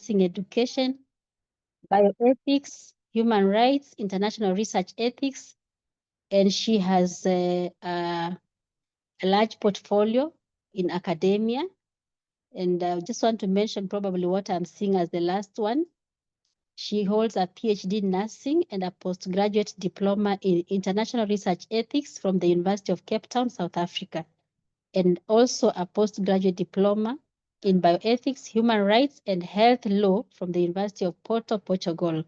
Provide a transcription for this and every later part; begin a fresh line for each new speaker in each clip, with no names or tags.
nursing education, bioethics, human rights, international research ethics, and she has a large portfolio in academia. And I just want to mention probably what I'm seeing as the last one. She holds a PhD in nursing and a postgraduate diploma in international research ethics from the University of Cape Town, South Africa, and also a postgraduate diploma in bioethics, human rights, and health law from the University of Porto, Portugal.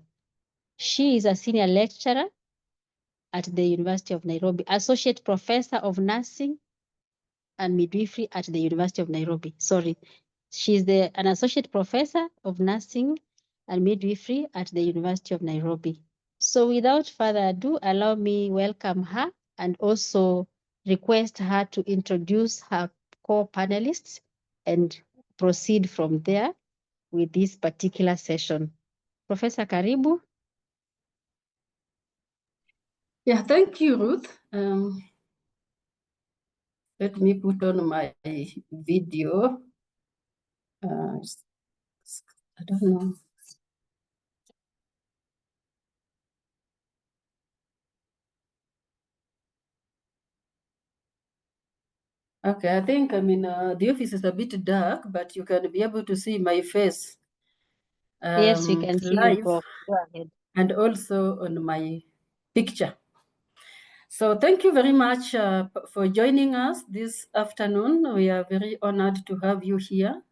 She is a senior lecturer at the University of Nairobi, associate professor of nursing and midwifery at the University of Nairobi. Sorry, she's an associate professor of nursing and midwifery at the University of Nairobi. So without further ado, allow me welcome her and also request her to introduce her co-panelists and proceed from there with this particular session. Professor Karibu.
Yeah, thank you, Ruth. Let me put on my video. I don't know. Okay, I think the office is a bit dark, but you can be able to see my face.
Yes, we can see
live,
you. Go ahead.
And also on my picture. So thank you very much for joining us this afternoon. We are very honored to have you here.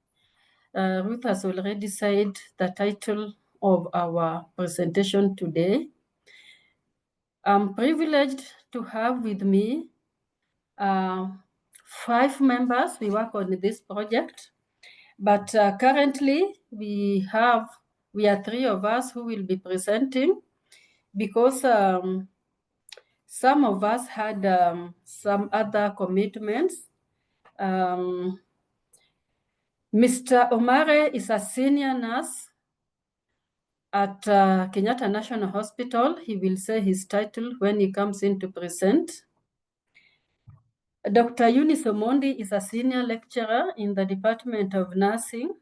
Ruth has already said the title of our presentation today. I'm privileged to have with me 5 members. We work on this project, but currently we are 3 of us who will be presenting because some of us had some other commitments. Mr. Omare is a senior nurse at Kenyatta National Hospital. He will say his title when he comes in to present. Dr. Eunice Omondi is a senior lecturer in the Department of Nursing,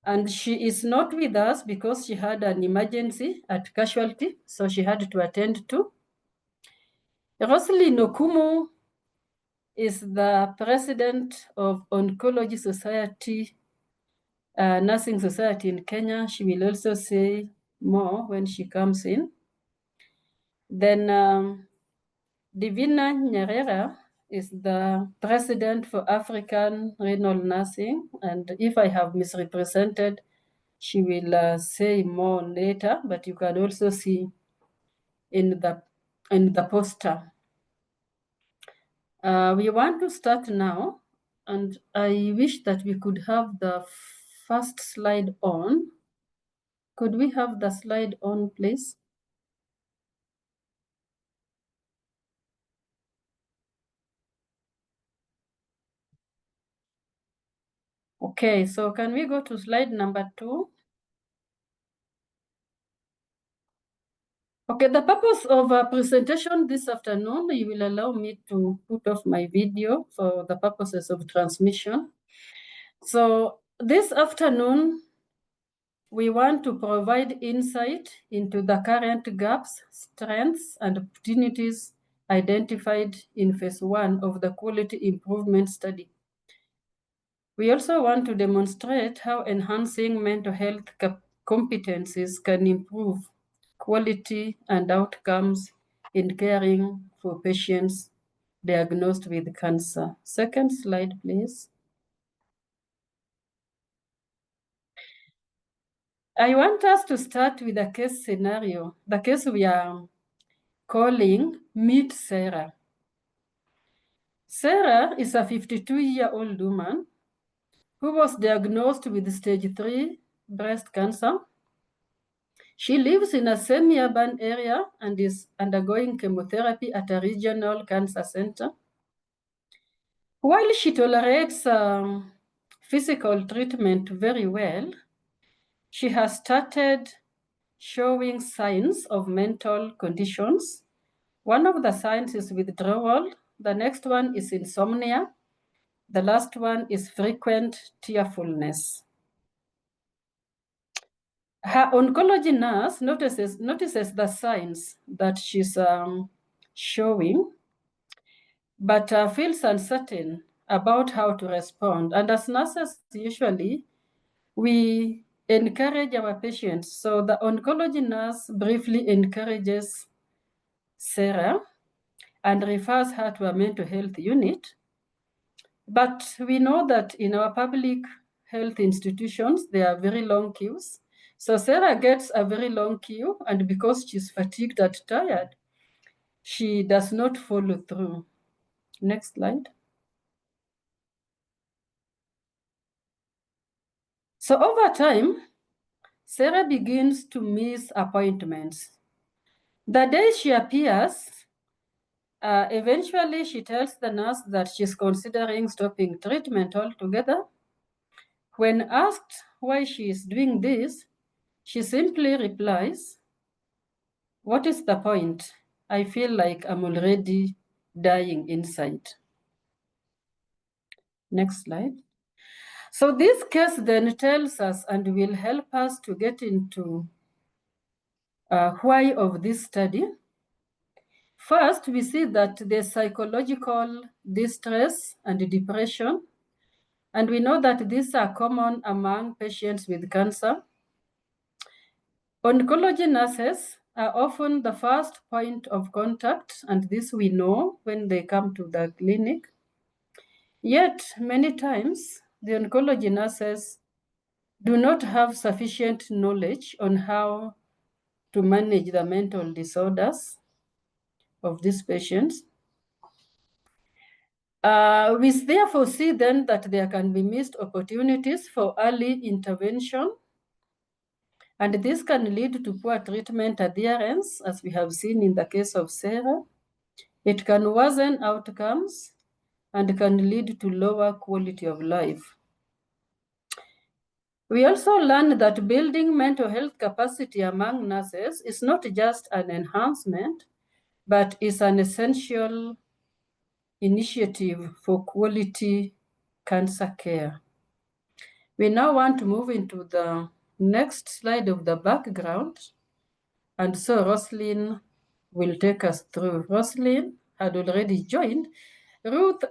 and she is not with us because she had an emergency at casualty, so she had to attend to. Rosely Nokumu is the president of Oncology Society, Nursing Society in Kenya. She will also say more when she comes in. Then Divina Nyerera is the president for African Renal Nursing, and if I have misrepresented, she will say more later, but you can also see in the poster. We want to start now, and I wish that we could have the first slide on. Could we have the slide on, please? Okay, so can we go to slide number 2? Okay, the purpose of our presentation this afternoon, you will allow me to put off my video for the purposes of transmission. So this afternoon, we want to provide insight into the current gaps, strengths, and opportunities identified in phase 1 of the quality improvement study. We also want to demonstrate how enhancing mental health competencies can improve quality and outcomes in caring for patients diagnosed with cancer. Second slide, please. I want us to start with a case scenario, the case we are calling Meet Sarah. Sarah is a 52-year-old woman who was diagnosed with stage 3 breast cancer. She lives in a semi-urban area and is undergoing chemotherapy at a regional cancer center. While she tolerates physical treatment very well, she has started showing signs of mental conditions. One of the signs is withdrawal. The next one is insomnia. The last one is frequent tearfulness. Her oncology nurse notices the signs that she's showing, but feels uncertain about how to respond. And as nurses, usually, we encourage our patients. So the oncology nurse briefly encourages Sarah and refers her to a mental health unit. But we know that in our public health institutions, there are very long queues. So Sarah gets a very long queue, and because she's fatigued and tired, she does not follow through. Next slide. So over time, Sarah begins to miss appointments. The day she appears, eventually she tells the nurse that she's considering stopping treatment altogether. When asked why she is doing this, she simply replies, "What is the point? I feel like I'm already dying inside." Next slide. So this case then tells us and will help us to get into why of this study. First, we see that there's psychological distress and depression, and we know that these are common among patients with cancer. Oncology nurses are often the first point of contact, and this we know when they come to the clinic. Yet, many times, the oncology nurses do not have sufficient knowledge on how to manage the mental disorders of these patients. We therefore see then that there can be missed opportunities for early intervention, and this can lead to poor treatment adherence, as we have seen in the case of Sarah. It can worsen outcomes and can lead to lower quality of life. We also learned that building mental health capacity among nurses is not just an enhancement, but is an essential initiative for quality cancer care. We now want to move into the next slide of the background. And so Roslyn will take us through. Roslyn had already joined. Ruth,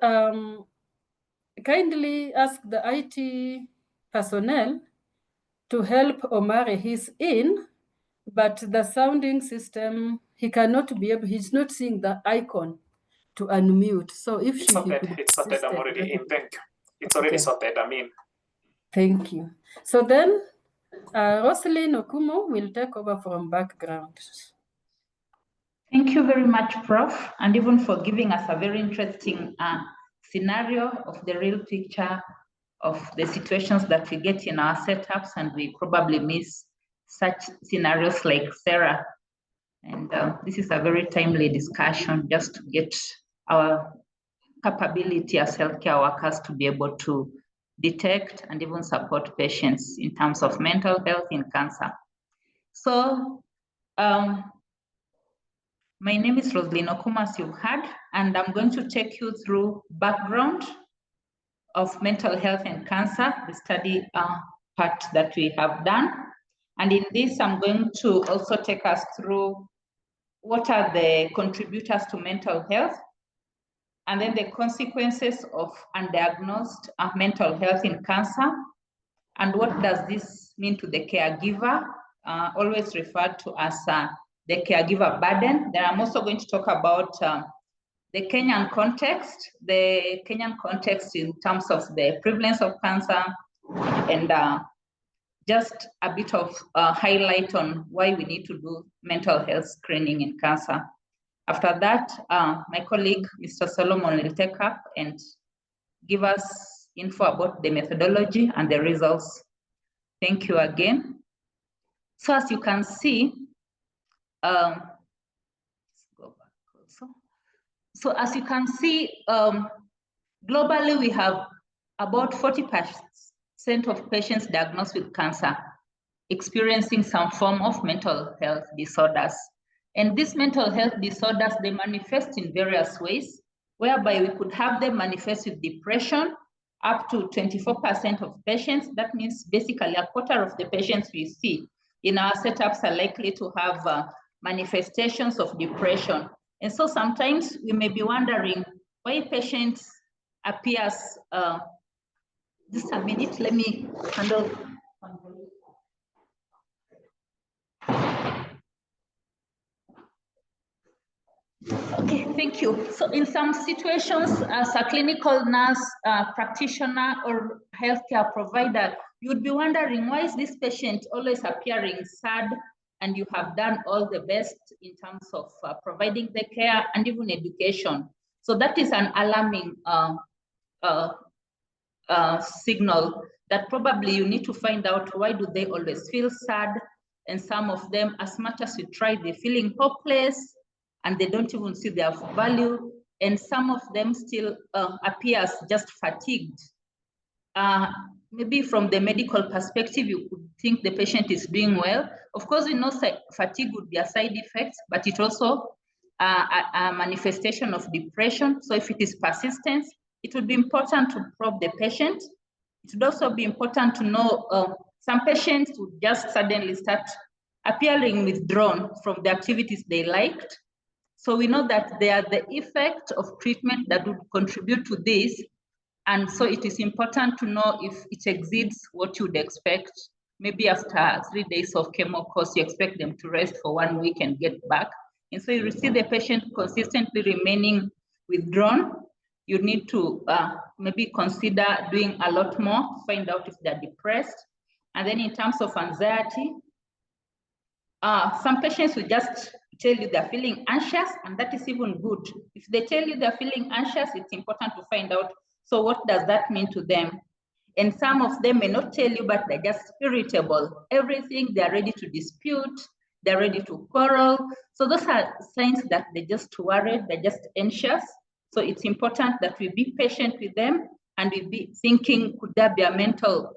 kindly ask the IT personnel to help Omari. He's in, but the sounding system, he cannot be able, he's not seeing the icon to unmute. So if
it's sorted, I'm already in. Thank you. It's already sorted, I'm in.
Thank you. So then, Roslyn Okumo will take over from background.
Thank you very much, Prof, and even for giving us a very interesting scenario of the real picture of the situations that we get in our setups, and we probably miss such scenarios like Sarah. And this is a very timely discussion just to get our capability as healthcare workers to be able to detect and even support patients in terms of mental health in cancer. So my name is Roslyn Okuma, as you've heard, and I'm going to take you through background of mental health and cancer, the study part that we have done. And in this, I'm going to also take us through what are the contributors to mental health, and then the consequences of undiagnosed mental health in cancer, and what does this mean to the caregiver, always referred to as the caregiver burden. Then I'm also going to talk about the Kenyan context in terms of the prevalence of cancer, and just a bit of highlight on why we need to do mental health screening in cancer. After that, my colleague, Mr. Solomon, will take up and give us info about the methodology and the results. Thank you again. So as you can see, let's go back also. So as you can see, globally, we have about 40% of patients diagnosed with cancer experiencing some form of mental health disorders. And these mental health disorders, they manifest in various ways, whereby we could have them manifest with depression, up to 24% of patients. That means basically a quarter of the patients we see in our setups are likely to have manifestations of depression. And so sometimes we may be wondering why patients appears, just a minute, let me handle. Okay, thank you. So in some situations, as a clinical nurse, practitioner, or healthcare provider, you would be wondering, why is this patient always appearing sad, and you have done all the best in terms of providing the care and even education? So that is an alarming signal that probably you need to find out, why do they always feel sad? And some of them, as much as you try, they're feeling hopeless, and they don't even see their value. And some of them still appears just fatigued. Maybe from the medical perspective, you could think the patient is doing well. Of course, we know fatigue would be a side effect, but it also a manifestation of depression. So if it is persistent, it would be important to probe the patient. It would also be important to know some patients would just suddenly start appearing withdrawn from the activities they liked. So we know that they are the effect of treatment that would contribute to this. And so it is important to know if it exceeds what you would expect. Maybe after 3 days of chemo course, you expect them to rest for 1 week and get back. And so you see the patient consistently remaining withdrawn, you need to maybe consider doing a lot more to find out if they're depressed. And then in terms of anxiety, some patients will just tell you they're feeling anxious, and that is even good. If they tell you they're feeling anxious, it's important to find out, so what does that mean to them? And some of them may not tell you, but they're just irritable. Everything, they're ready to dispute, they're ready to quarrel. So those are signs that they're just worried, they're just anxious. So it's important that we be patient with them, and we be thinking, could there be a mental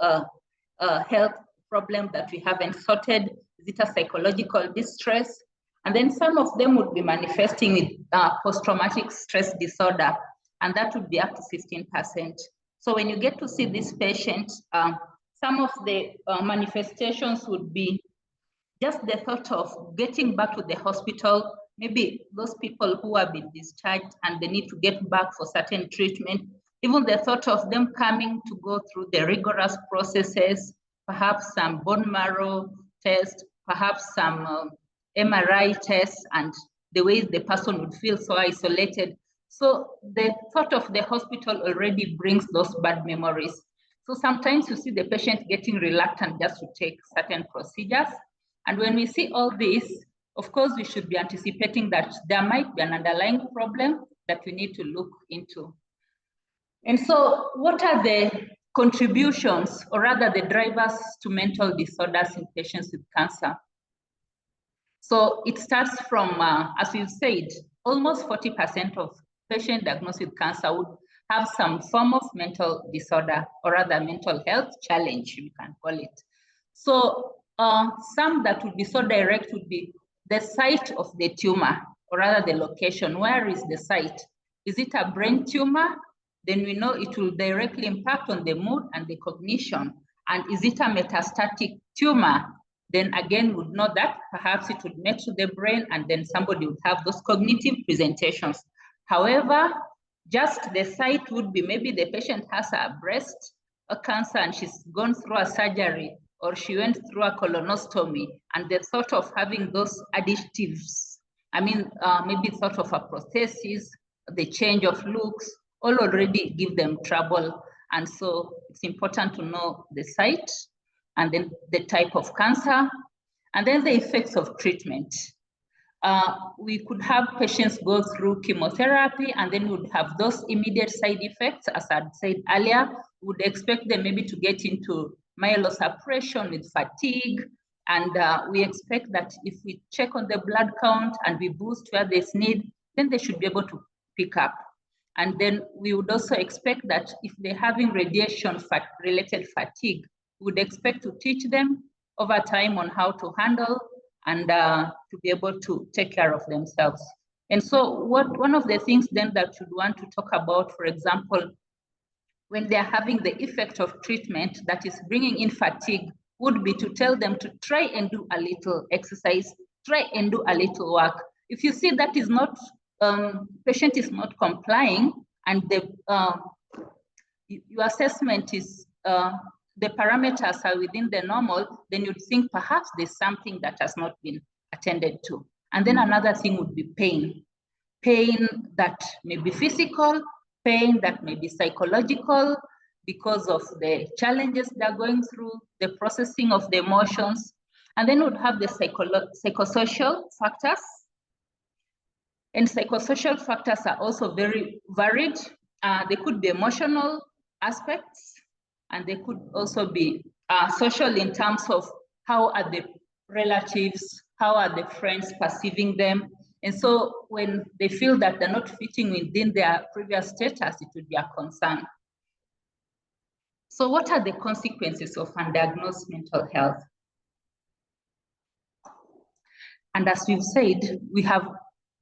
health problem that we haven't sorted? Is it a psychological distress? And then some of them would be manifesting with post-traumatic stress disorder, and that would be up to 15%. So when you get to see this patient, some of the manifestations would be just the thought of getting back to the hospital. Maybe those people who have been discharged and they need to get back for certain treatment, even the thought of them coming to go through the rigorous processes, perhaps some bone marrow test, perhaps some MRI tests, and the way the person would feel so isolated. So the thought of the hospital already brings those bad memories. So sometimes you see the patient getting reluctant just to take certain procedures. And when we see all this, of course, we should be anticipating that there might be an underlying problem that we need to look into. And so what are the contributions, or rather the drivers to mental disorders in patients with cancer? So it starts from, as we've said, almost 40% of patients diagnosed with cancer would have some form of mental disorder, or rather mental health challenge, we can call it. So some that would be so direct would be the site of the tumor, or rather the location. Where is the site? Is it a brain tumor? Then we know it will directly impact on the mood and the cognition. And is it a metastatic tumor? Then again, would know that perhaps it would make to the brain, and then somebody would have those cognitive presentations. However, just the site would be, maybe the patient has a breast cancer and she's gone through a surgery, or she went through a colonoscopy, and the thought of having those additives, maybe thought of a prosthesis, the change of looks, all already give them trouble. And so it's important to know the site, and then the type of cancer, and then the effects of treatment. We could have patients go through chemotherapy, and then would have those immediate side effects. As I said earlier, we would expect them maybe to get into myelosuppression with fatigue. And we expect that if we check on the blood count and we boost where there's need, then they should be able to pick up. And then we would also expect that if they're having radiation-related fatigue, we would expect to teach them over time on how to handle and to be able to take care of themselves. And so one of the things then that you'd want to talk about, for example, when they're having the effect of treatment that is bringing in fatigue, would be to tell them to try and do a little exercise, try and do a little work. If you see that is not, patient is not complying, and your assessment is, the parameters are within the normal, then you'd think perhaps there's something that has not been attended to. And then another thing would be pain. Pain that may be physical, pain that may be psychological because of the challenges they're going through, the processing of the emotions. And then we'd have the psychosocial factors. And psychosocial factors are also very varied. They could be emotional aspects, and they could also be social in terms of how are the relatives, how are the friends perceiving them. And so when they feel that they're not fitting within their previous status, it would be a concern. So what are the consequences of undiagnosed mental health? And as we've said, we have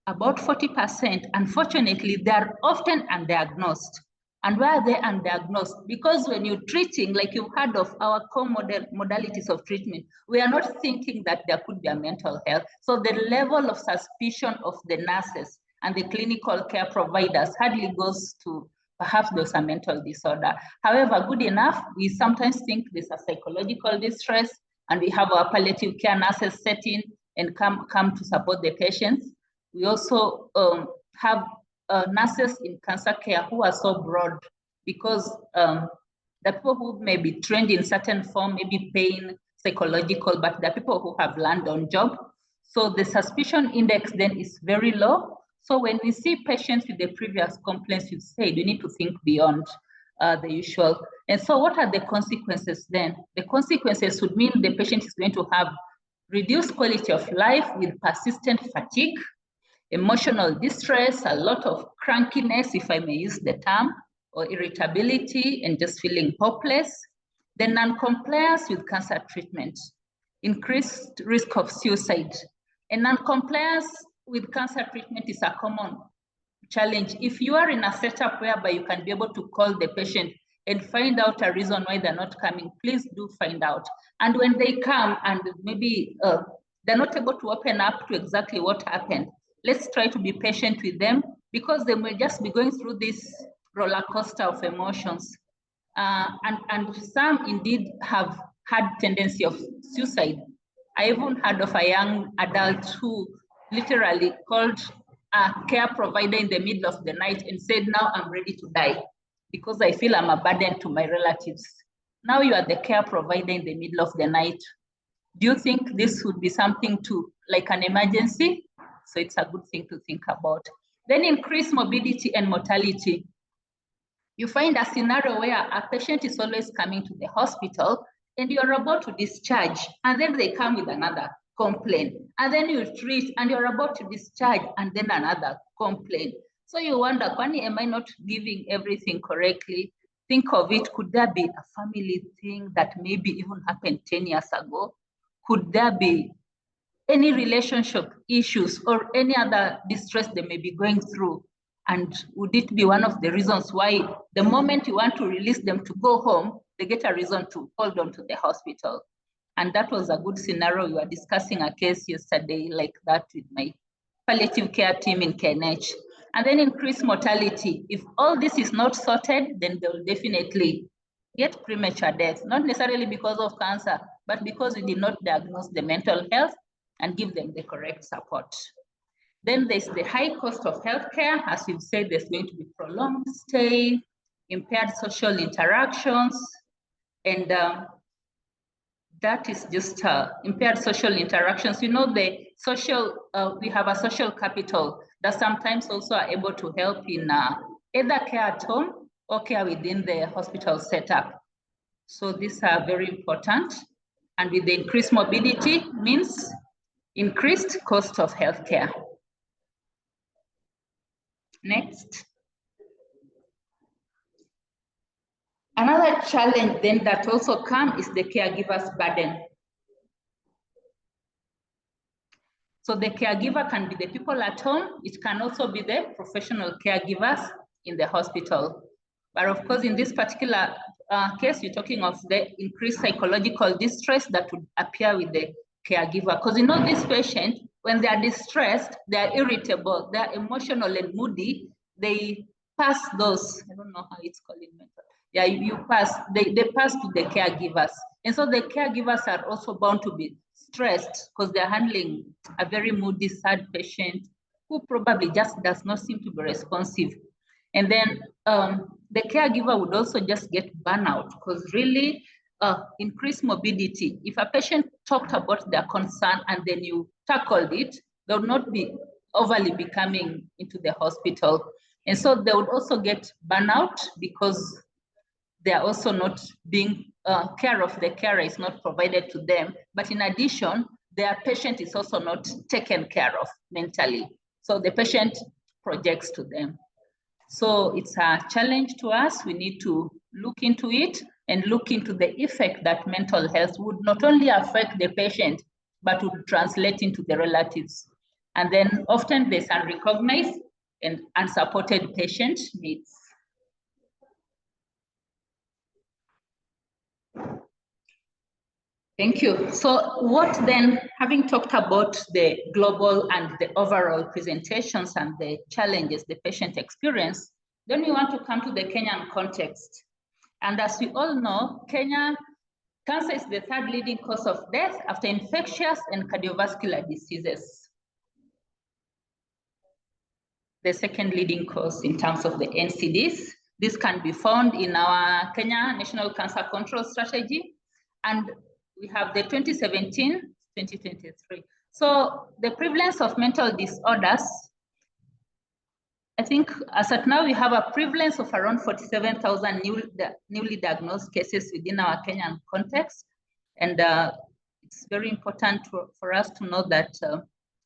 about 40%. Unfortunately, they are often undiagnosed. And why are they undiagnosed? Because when you're treating, like you've heard of our core modalities of treatment, we are not thinking that there could be a mental health. So the level of suspicion of the nurses and the clinical care providers hardly goes to perhaps there's a mental disorder. However, good enough, we sometimes think there's a psychological distress, and we have our palliative care nurses set in and come to support the patients. We also have nurses in cancer care who are so broad, because the people who may be trained in certain form, maybe pain, psychological, but the people who have learned on job. So the suspicion index then is very low. So when we see patients with the previous complaints, you said we need to think beyond the usual. And so what are the consequences then? The consequences would mean the patient is going to have reduced quality of life with persistent fatigue, emotional distress, a lot of crankiness, if I may use the term, or irritability, and just feeling hopeless. The non-compliance with cancer treatment, increased risk of suicide. And non-compliance with cancer treatment is a common challenge. If you are in a setup whereby you can be able to call the patient and find out a reason why they're not coming, please do find out. And when they come and maybe they're not able to open up to exactly what happened, let's try to be patient with them, because they may just be going through this roller coaster of emotions. And some indeed have had tendency of suicide. I even heard of a young adult who literally called a care provider in the middle of the night and said, now I'm ready to die because I feel I'm a burden to my relatives. Now you are the care provider in the middle of the night. Do you think this would be something to, like an emergency? So it's a good thing to think about. Then increased morbidity and mortality. You find a scenario where a patient is always coming to the hospital and you're about to discharge, and then they come with another complaint, and then you treat and you're about to discharge, and then another complaint. So you wonder, Kwani, am I not giving everything correctly? Think of it, could there be a family thing that maybe even happened 10 years ago? Could there be any relationship issues or any other distress they may be going through? And would it be one of the reasons why the moment you want to release them to go home, they get a reason to hold on to the hospital? And that was a good scenario. We were discussing a case yesterday like that with my palliative care team in KNH. And then increased mortality. If all this is not sorted, then they will definitely get premature death, not necessarily because of cancer, but because we did not diagnose the mental health and give them the correct support. Then there's the high cost of healthcare. As we've said, there's going to be prolonged stay, impaired social interactions, and that is just impaired social interactions. You know, the social, we have a social capital that sometimes also are able to help in either care at home or care within the hospital setup. So these are very important. And with the increased morbidity means increased cost of healthcare. Next. Another challenge then that also comes is the caregiver's burden. So the caregiver can be the people at home. It can also be the professional caregivers in the hospital. But of course, in this particular case, you're talking of the increased psychological distress that would appear with the caregiver. Because you know, this patient, when they are distressed, they are irritable, they are emotional and moody, they pass those, I don't know how it's called in mental. Yeah, they pass to the caregivers. And so the caregivers are also bound to be stressed because they're handling a very moody, sad patient who probably just does not seem to be responsive. And then the caregiver would also just get burnout because really increased morbidity. If a patient talked about their concern and then you tackled it, they would not be overly be coming into the hospital. And so they would also get burnout because they are also not being, care of the carer is not provided to them. But in addition, their patient is also not taken care of mentally. So the patient projects to them. So it's a challenge to us. We need to look into it and look into the effect that mental health would not only affect the patient, but would translate into the relatives. And then often there's unrecognized and unsupported patient needs. Thank you. So what then, having talked about the global and the overall presentations and the challenges the patient experience, then we want to come to the Kenyan context. And as we all know, Kenya, cancer is the third leading cause of death after infectious and cardiovascular diseases. The second leading cause in terms of the NCDs. This can be found in our Kenya National Cancer Control Strategy. And we have the 2017-2023. So the prevalence of mental disorders, I think as at now, we have a prevalence of around 47,000 newly diagnosed cases within our Kenyan context. And it's very important for us to know that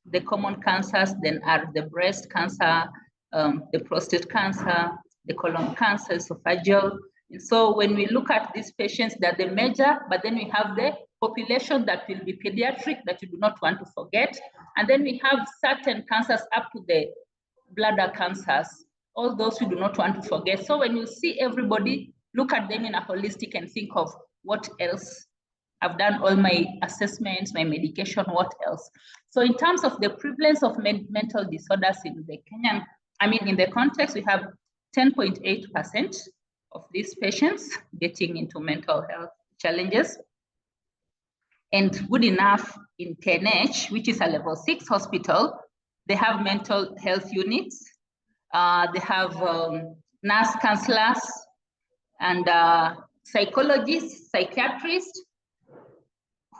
the common cancers then are the breast cancer, the prostate cancer, the colon cancer, esophageal. And so when we look at these patients, they're the major, but then we have the population that will be pediatric that you do not want to forget. And then we have certain cancers up to the bladder cancers, all those we do not want to forget. So when you see everybody, look at them in a holistic and think of what else. I've done all my assessments, my medication, what else? So in terms of the prevalence of mental disorders in the Kenyan, in the context, we have 10.8% of these patients getting into mental health challenges. And good enough in KNH, which is a level 6 hospital, they have mental health units. They have nurse counselors and psychologists, psychiatrists,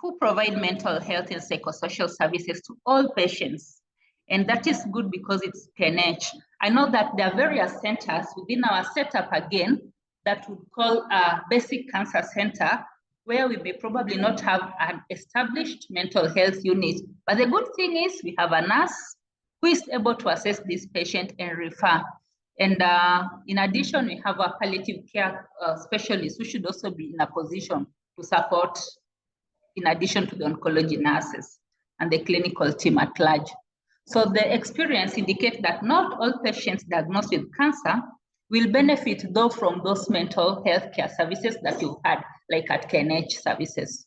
who provide mental health and psychosocial services to all patients. And that is good because it's KNH. I know that there are various centers within our setup again that would call a basic cancer center, where we may probably not have an established mental health unit. But the good thing is we have a nurse who is able to assess this patient and refer. And in addition, we have a palliative care specialist who should also be in a position to support in addition to the oncology nurses and the clinical team at large. So the experience indicates that not all patients diagnosed with cancer will benefit though from those mental health care services that you've had, like at KNH services.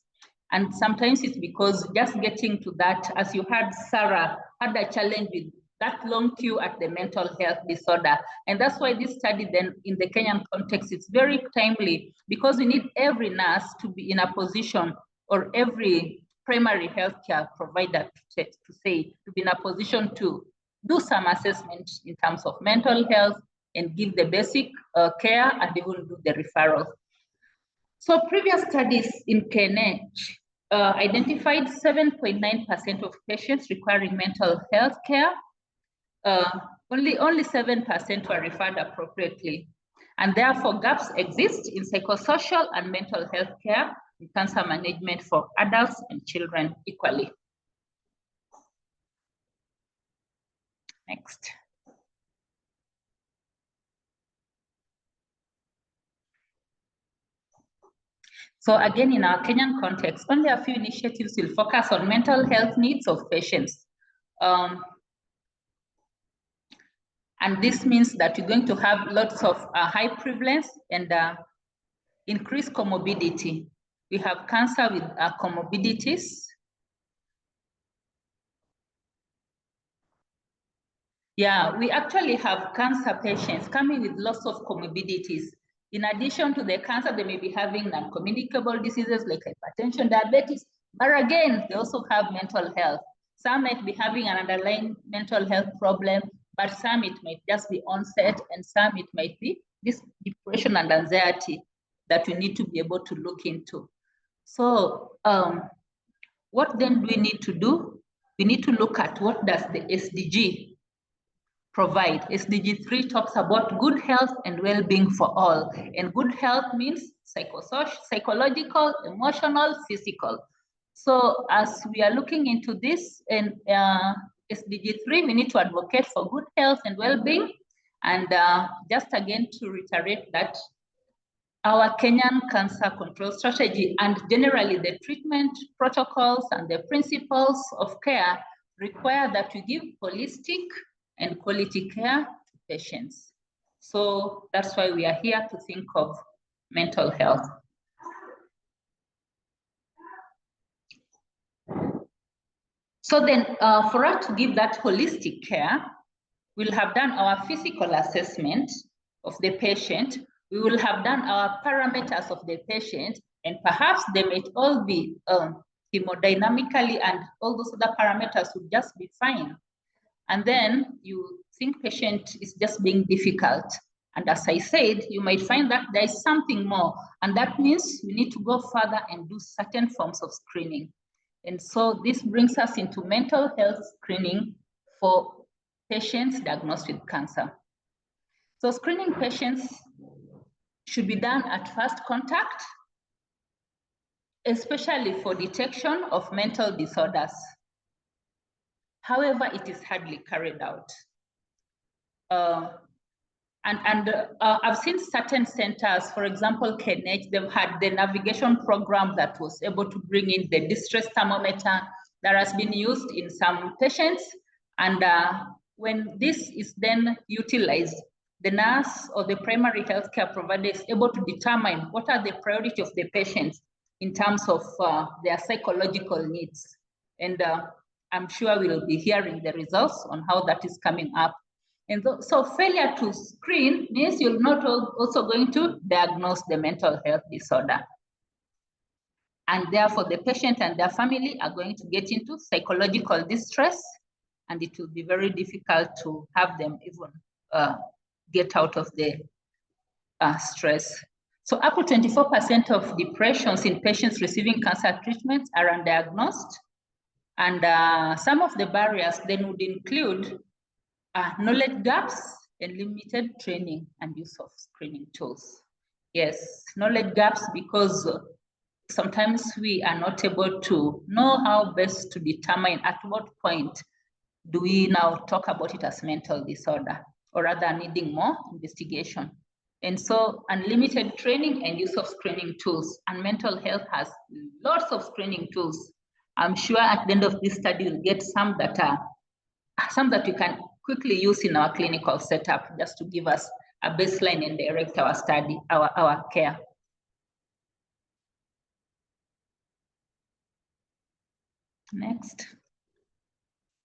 And sometimes it's because just getting to that, as you heard, Sarah had a challenge with that long queue at the mental health disorder. And that's why this study then in the Kenyan context, it's very timely because we need every nurse to be in a position, or every primary healthcare provider to be in a position to do some assessment in terms of mental health and give the basic care and even do the referrals. So previous studies in KNH identified 7.9% of patients requiring mental health care. Only 7% were referred appropriately. And therefore gaps exist in psychosocial and mental health care in cancer management for adults and children equally. Next. So again, in our Kenyan context, only a few initiatives will focus on mental health needs of patients. And this means that you're going to have lots of high prevalence and increased comorbidity. We have cancer with comorbidities. Yeah, we actually have cancer patients coming with lots of comorbidities. In addition to the cancer, they may be having non-communicable diseases like hypertension, diabetes, but again, they also have mental health. Some might be having an underlying mental health problem, but some it might just be onset, and some it might be this depression and anxiety that we need to be able to look into. So what then do we need to do? We need to look at what does the SDG provide. SDG 3 talks about good health and well-being for all. And good health means psychological, emotional, physical. So as we are looking into this in SDG 3, we need to advocate for good health and well-being. And just again to reiterate that our Kenyan cancer control strategy and generally the treatment protocols and the principles of care require that we give holistic and quality care to patients. So that's why we are here to think of mental health. So then for us to give that holistic care, we'll have done our physical assessment of the patient. We will have done our parameters of the patient, and perhaps they might all be hemodynamically, and all those other parameters would just be fine. And then you think patient is just being difficult. And as I said, you might find that there is something more. And that means we need to go further and do certain forms of screening. And so this brings us into mental health screening for patients diagnosed with cancer. So screening patients should be done at first contact, especially for detection of mental disorders. However, it is hardly carried out. I've seen certain centers, for example, KNH, they've had the navigation program that was able to bring in the distress thermometer that has been used in some patients. And when this is then utilized, the nurse or the primary healthcare provider is able to determine what are the priority of the patients in terms of their psychological needs. And I'm sure we'll be hearing the results on how that is coming up. And so failure to screen means you're not also going to diagnose the mental health disorder. And therefore the patient and their family are going to get into psychological distress, and it will be very difficult to have them even get out of the stress. So up to 24% of depressions in patients receiving cancer treatments are undiagnosed. And some of the barriers then would include knowledge gaps and limited training and use of screening tools. Yes, knowledge gaps because sometimes we are not able to know how best to determine at what point do we now talk about it as mental disorder, or rather needing more investigation. And so unlimited training and use of screening tools, and mental health has lots of screening tools. I'm sure at the end of this study we'll get some that we can quickly use in our clinical setup, just to give us a baseline and direct our study, our care. Next.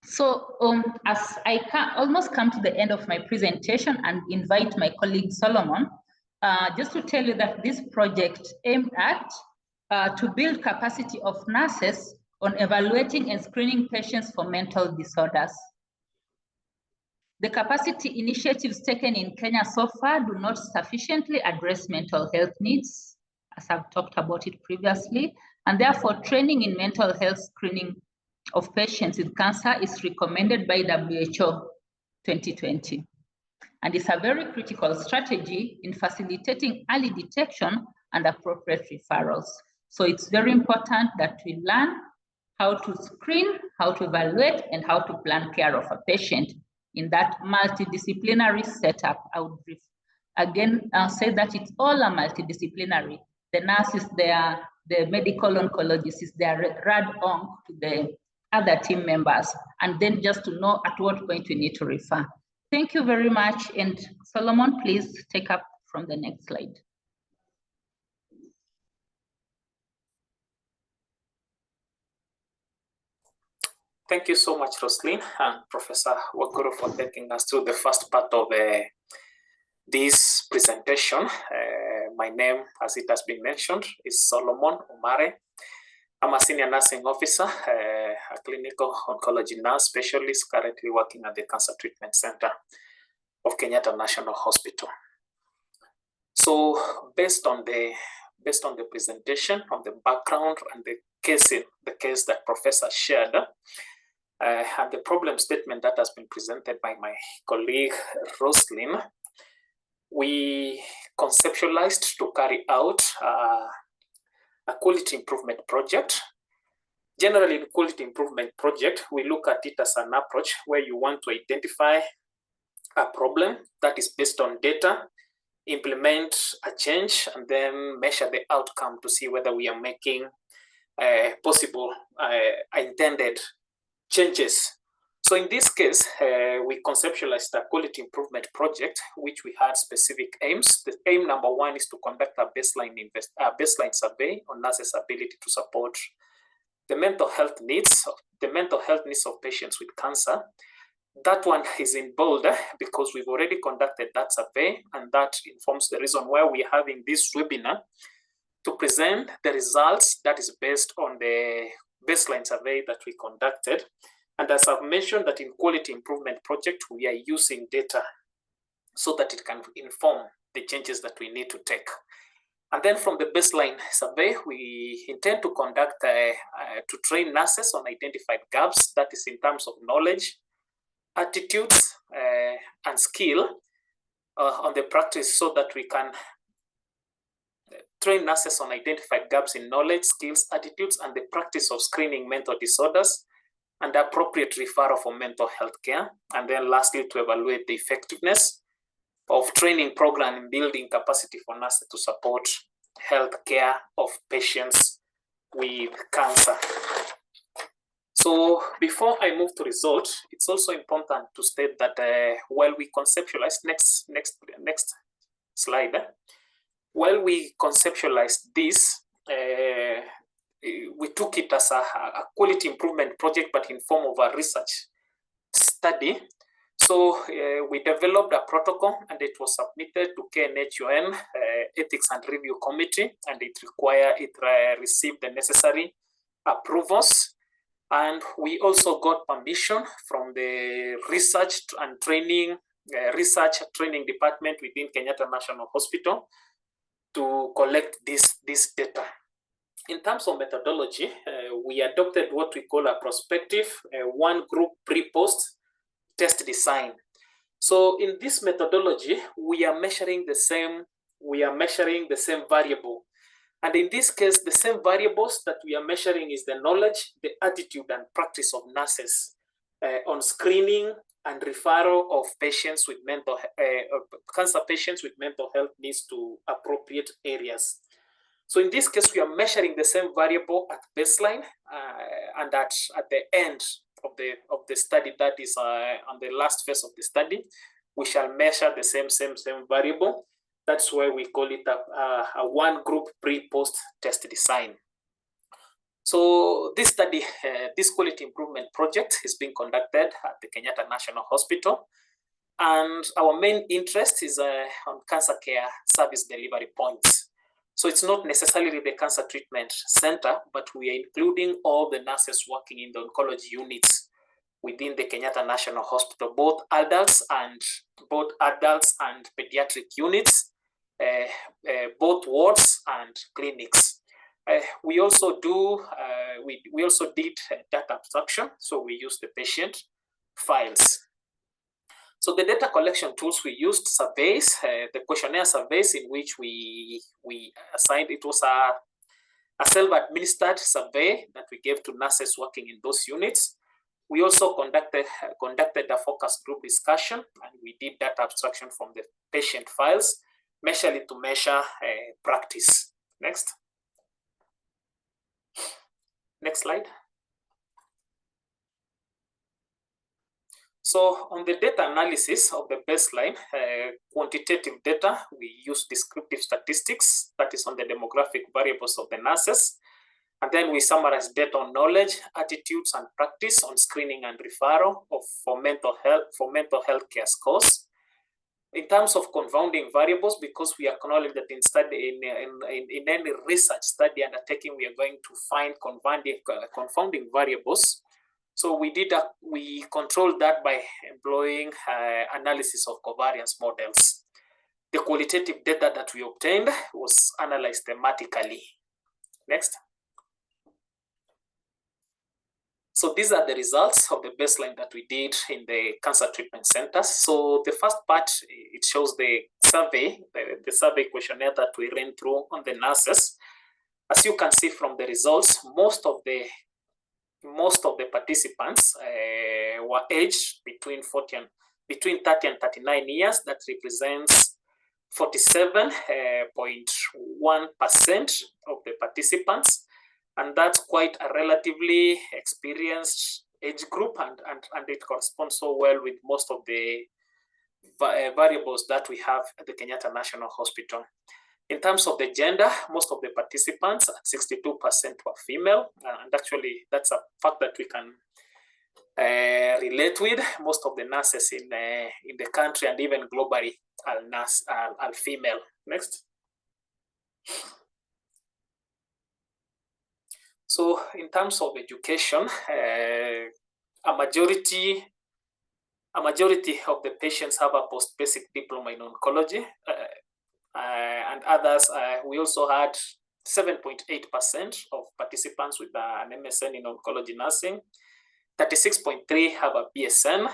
So as I almost come to the end of my presentation and invite my colleague Solomon, just to tell you that this project aimed at to build capacity of nurses on evaluating and screening patients for mental disorders. The capacity initiatives taken in Kenya so far do not sufficiently address mental health needs, as I've talked about it previously, and therefore training in mental health screening of patients with cancer is recommended by WHO 2020. And it's a very critical strategy in facilitating early detection and appropriate referrals. So it's very important that we learn how to screen, how to evaluate, and how to plan care of a patient in that multidisciplinary setup. I would again say that it's all a multidisciplinary. The nurse is there, the medical oncologist is there, rad-onc to the other team members, and then just to know at what point we need to refer. Thank you very much. And Solomon, please take up from the next slide.
Thank you so much, Roslyn and Professor Waguru, for taking us through the first part of this presentation. My name, as it has been mentioned, is Solomon Umare. I'm a senior nursing officer, a clinical oncology nurse specialist currently working at the Cancer Treatment Center of Kenyatta National Hospital. So based on the presentation, on the background and the case that Professor shared, and the problem statement that has been presented by my colleague Roslyn, we conceptualized to carry out a quality improvement project. Generally, in quality improvement project, we look at it as an approach where you want to identify a problem that is based on data, implement a change, and then measure the outcome to see whether we are making possible intended changes. So in this case, we conceptualized a quality improvement project, which we had specific aims. The aim number one is to conduct a baseline survey on nurses' ability to support the mental health needs of patients with cancer. That one is in bold because we've already conducted that survey, and that informs the reason why we're having this webinar to present the results that is based on the baseline survey that we conducted. And as I've mentioned, that in quality improvement project, we are using data so that it can inform the changes that we need to take. And then from the baseline survey, we intend to conduct to train nurses on identified gaps, that is in terms of knowledge, attitudes, and skill on the practice, so that we can train nurses on identified gaps in knowledge, skills, attitudes, and the practice of screening mental disorders and appropriate referral for mental health care. And then lastly, to evaluate the effectiveness of training program in building capacity for nurses to support health care of patients with cancer. So before I move to results, it's also important to state that while we conceptualize, next slide, while we conceptualized this, we took it as a quality improvement project, but in form of a research study. So we developed a protocol, and it was submitted to KNH UN Ethics and Review Committee, and it received the necessary approvals. And we also got permission from the research training department within Kenyatta National Hospital to collect this data. In terms of methodology, we adopted what we call a prospective one group pre-post test design. So in this methodology, we are measuring the same variable. And in this case, the same variables that we are measuring is the knowledge, the attitude, and practice of nurses on screening and referral of patients with cancer patients with mental health needs to appropriate areas. So in this case, we are measuring the same variable at baseline and at the end of the study, that is on the last phase of the study, we shall measure the same variable. That's why we call it a one group pre-post test design. So this study, this quality improvement project is being conducted at the Kenyatta National Hospital. And our main interest is on cancer care service delivery points. So it's not necessarily the cancer treatment center, but we are including all the nurses working in the oncology units within the Kenyatta National Hospital, both adults and pediatric units, both wards and clinics. We also did data abstraction, so we used the patient files. So the data collection tools we used, surveys, the questionnaire surveys in which we assigned, it was a self-administered survey that we gave to nurses working in those units. We also conducted a focus group discussion, and we did data abstraction from the patient files, measurely to measure practice. Next slide. So on the data analysis of the baseline, quantitative data, we use descriptive statistics, that is on the demographic variables of the nurses. And then we summarize data on knowledge, attitudes, and practice on screening and referral for mental health care scores. In terms of confounding variables, because we acknowledge that in any research study undertaking, we are going to find confounding variables. So we controlled that by employing analysis of covariance models. The qualitative data that we obtained was analyzed thematically. Next. So these are the results of the baseline that we did in the cancer treatment centers. So the first part, it shows the survey, the survey questionnaire that we ran through on the nurses. As you can see from the results, most of the participants were aged between 30 and 39 years. That represents 47.1% of the participants. And that's quite a relatively experienced age group, and it corresponds so well with most of the variables that we have at the Kenyatta National Hospital. In terms of the gender, most of the participants, 62% were female, and actually that's a fact that we can relate with. Most of the nurses in the country and even globally are female. Next. So in terms of education, a majority of the patients have a post-basic diploma in oncology, and others, we also had 7.8% of participants with an MSN in oncology nursing, 36.3% have a BSN.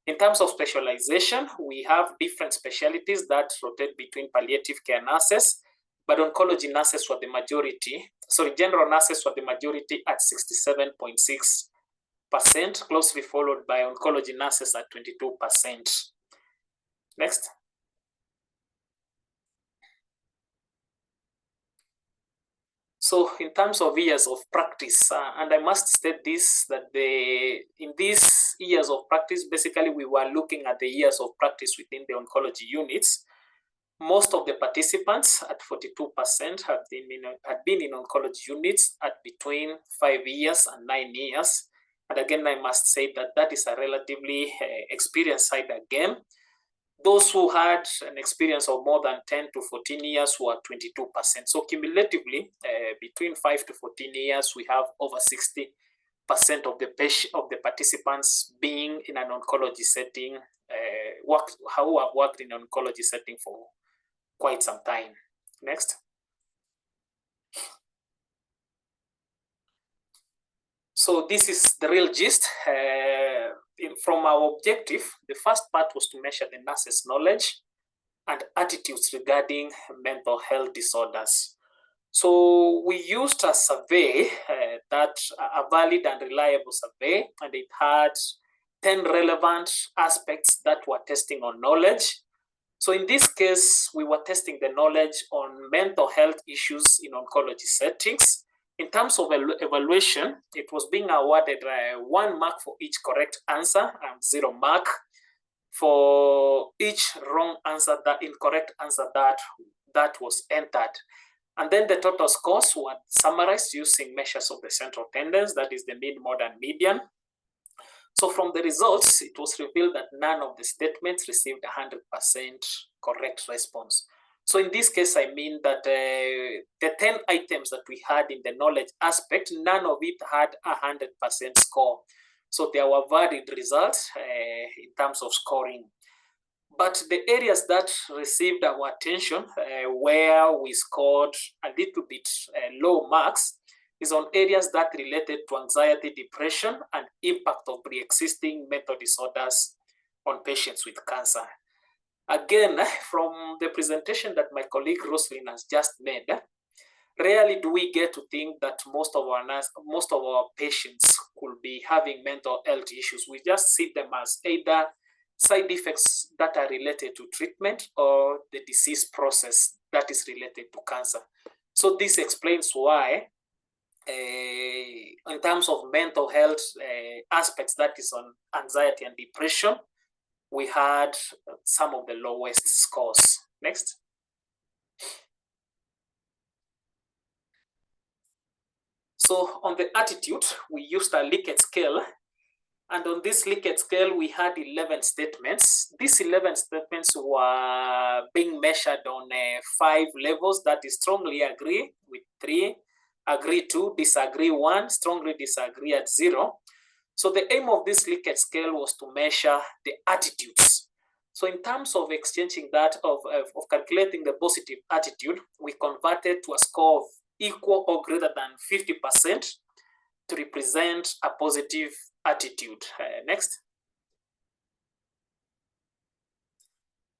In terms of specialization, we have different specialties that rotate between palliative care nurses, but oncology nurses were the majority. Sorry, general nurses were the majority at 67.6%, closely followed by oncology nurses at 22%. Next. So in terms of years of practice, and I must state this, that in these years of practice, basically we were looking at the years of practice within the oncology units. Most of the participants at 42% had been in oncology units at between 5 years and 9 years. And again, I must say that is a relatively experienced side again. Those who had an experience of more than 10 to 14 years were 22%. So cumulatively, between 5 to 14 years, we have over 60% of the participants being in an oncology setting, who have worked in an oncology setting for quite some time. Next. So this is the real gist. From our objective, the first part was to measure the nurses' knowledge and attitudes regarding mental health disorders. So we used a survey, a valid and reliable survey, and it had 10 relevant aspects that were testing on knowledge. So in this case, we were testing the knowledge on mental health issues in oncology settings. In terms of evaluation, it was being awarded 1 mark for each correct answer and 0 mark for each wrong answer, incorrect answer that was entered. And then the total scores were summarized using measures of the central tendons, that is the mean, mode, and median. So from the results, it was revealed that none of the statements received 100% correct response. So in this case, I mean that the 10 items that we had in the knowledge aspect, none of it had 100% score. So there were varied results in terms of scoring. But the areas that received our attention, where we scored a little bit low marks, is on areas that related to anxiety, depression, and impact of pre-existing mental disorders on patients with cancer. Again, from the presentation that my colleague Roslyn has just made, rarely do we get to think that most of our patients could be having mental health issues. We just see them as either side effects that are related to treatment or the disease process that is related to cancer. So this explains why, in terms of mental health aspects, that is on anxiety and depression, we had some of the lowest scores. Next. So on the attitude, we used a Likert scale. And on this Likert scale, we had 11 statements. These 11 statements were being measured on 5 levels. That is strongly agree with 3, agree 2, disagree 1, strongly disagree at 0. So the aim of this Likert scale was to measure the attitudes. So in terms of exchanging that, of calculating the positive attitude, we converted to a score of equal or greater than 50% to represent a positive attitude. Next.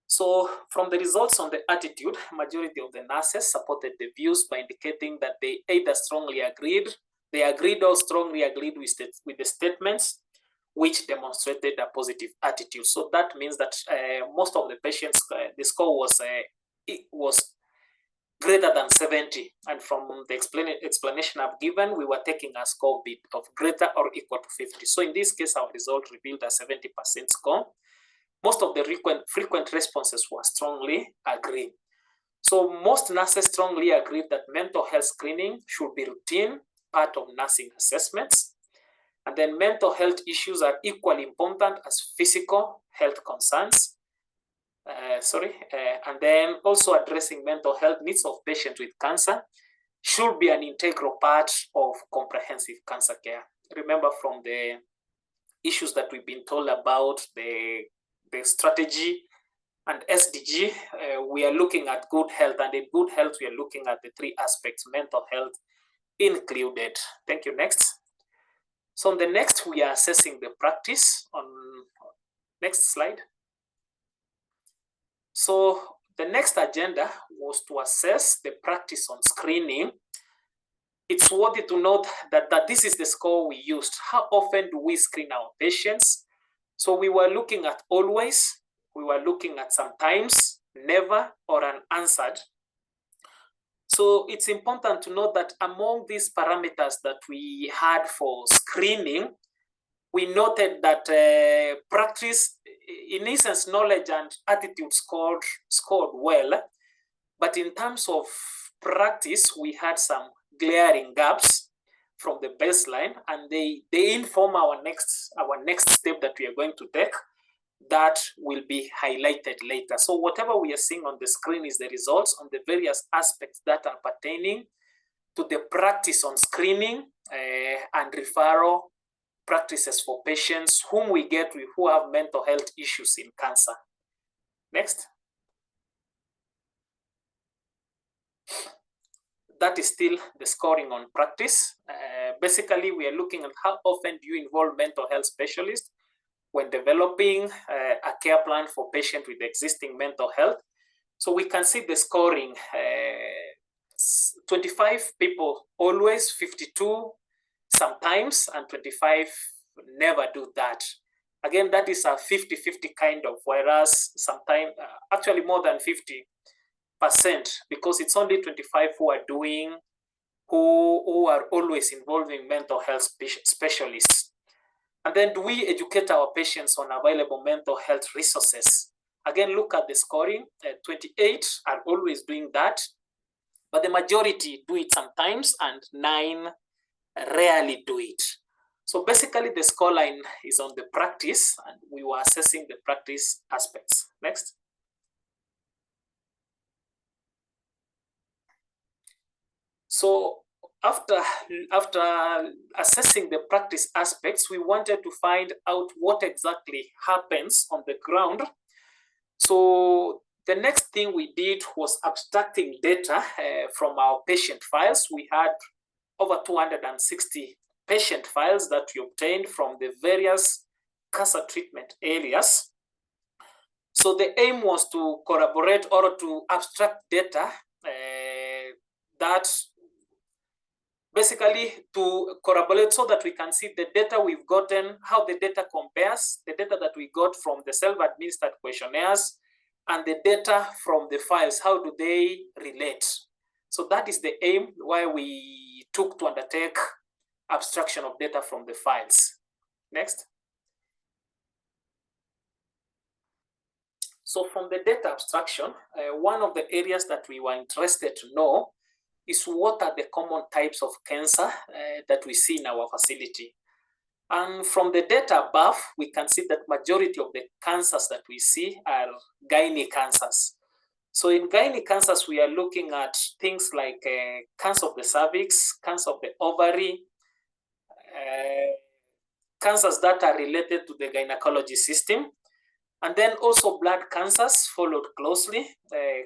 So from the results on the attitude, majority of the nurses supported the views by indicating that they either strongly agreed, they agreed or strongly agreed with the statements which demonstrated a positive attitude. So that means that most of the patients, the score was greater than 70. And from the explanation I've given, we were taking a score of greater or equal to 50. So in this case, our result revealed a 70% score. Most of the frequent responses were strongly agreed. So most nurses strongly agreed that mental health screening should be routine part of nursing assessments. And then mental health issues are equally important as physical health concerns. And then also addressing mental health needs of patients with cancer should be an integral part of comprehensive cancer care. Remember from the issues that we've been told about the strategy and SDG, we are looking at good health, and in good health, we are looking at the 3 aspects, mental health included. Thank you. Next. So on the next, we are assessing the practice on next slide. So the next agenda was to assess the practice on screening. It's worthy to note that this is the score we used. How often do we screen our patients? So we were looking at always, we were looking at sometimes, never, or unanswered. So it's important to note that among these parameters that we had for screening, we noted that practice, in essence, knowledge and attitude scored well. But in terms of practice, we had some glaring gaps from the baseline, and they inform our next step that we are going to take that will be highlighted later. So whatever we are seeing on the screen is the results on the various aspects that are pertaining to the practice on screening and referral practices for patients whom we get with who have mental health issues in cancer. Next. That is still the scoring on practice. Basically, we are looking at how often do you involve mental health specialists when developing a care plan for patients with existing mental health. So we can see the scoring, 25 people always, 52 sometimes, and 25 never do that. Again, that is a 50-50 kind of, whereas sometimes, actually more than 50%, because it's only 25 who are doing, who are always involving mental health specialists. And then do we educate our patients on available mental health resources? Again, look at the scoring. 28 are always doing that, but the majority do it sometimes, and 9 rarely do it. So basically, the scoreline is on the practice, and we were assessing the practice aspects. Next. So after assessing the practice aspects, we wanted to find out what exactly happens on the ground. So the next thing we did was abstracting data from our patient files. We had over 260 patient files that we obtained from the various cancer treatment areas. So the aim was to corroborate or to abstract data that basically to corroborate so that we can see the data we've gotten, how the data compares, the data that we got from the self-administered questionnaires and the data from the files, how do they relate? So that is the aim why we took to undertake abstraction of data from the files. Next. So from the data abstraction, one of the areas that we were interested to know is what are the common types of cancer that we see in our facility. And from the data above, we can see that majority of the cancers that we see are gynae cancers. So in gynae cancers, we are looking at things like cancer of the cervix, cancer of the ovary, cancers that are related to the gynecology system, and then also blood cancers followed closely.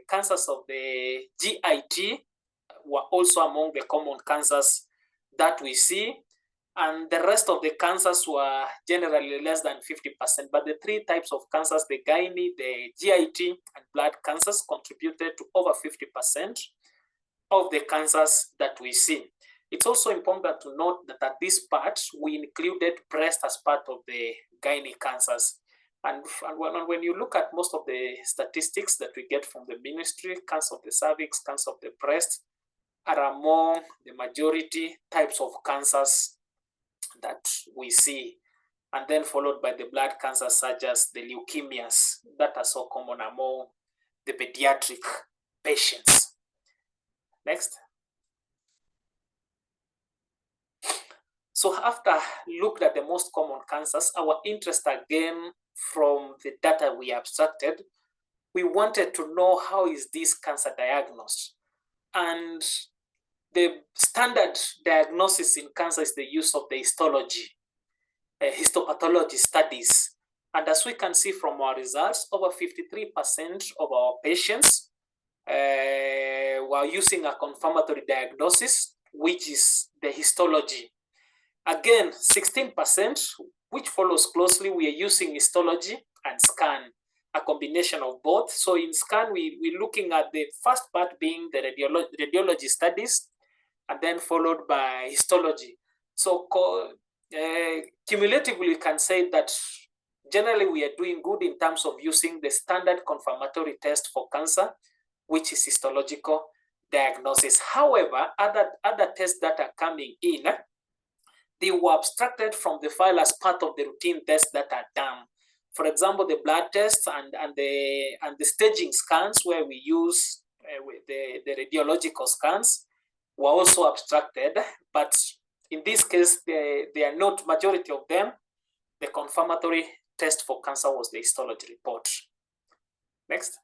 Cancers of the GIT were also among the common cancers that we see. And the rest of the cancers were generally less than 50%. But the three types of cancers, the gynae, the GIT, and blood cancers, contributed to over 50% of the cancers that we see. It's also important to note that at this part, we included breast as part of the gynae cancers. And when you look at most of the statistics that we get from the ministry, cancer of the cervix, cancer of the breast are among the majority types of cancers that we see, and then followed by the blood cancers such as the leukemias that are so common among the pediatric patients. Next. So after looked at the most common cancers, our interest again from the data we abstracted, we wanted to know how is this cancer diagnosed. And the standard diagnosis in cancer is the use of the histology, histopathology studies. And as we can see from our results, over 53% of our patients were using a confirmatory diagnosis, which is the histology. Again, 16%, which follows closely, we are using histology and scan, a combination of both. So in scan, we're looking at the first part being the radiology studies, and then followed by histology. So cumulatively, we can say that generally we are doing good in terms of using the standard confirmatory test for cancer, which is histological diagnosis. However, other tests that are coming in, they were abstracted from the file as part of the routine tests that are done. For example, the blood tests and the staging scans where we use the radiological scans were also abstracted, but in this case, they are not, majority of them, the confirmatory test for cancer was the histology report. Next.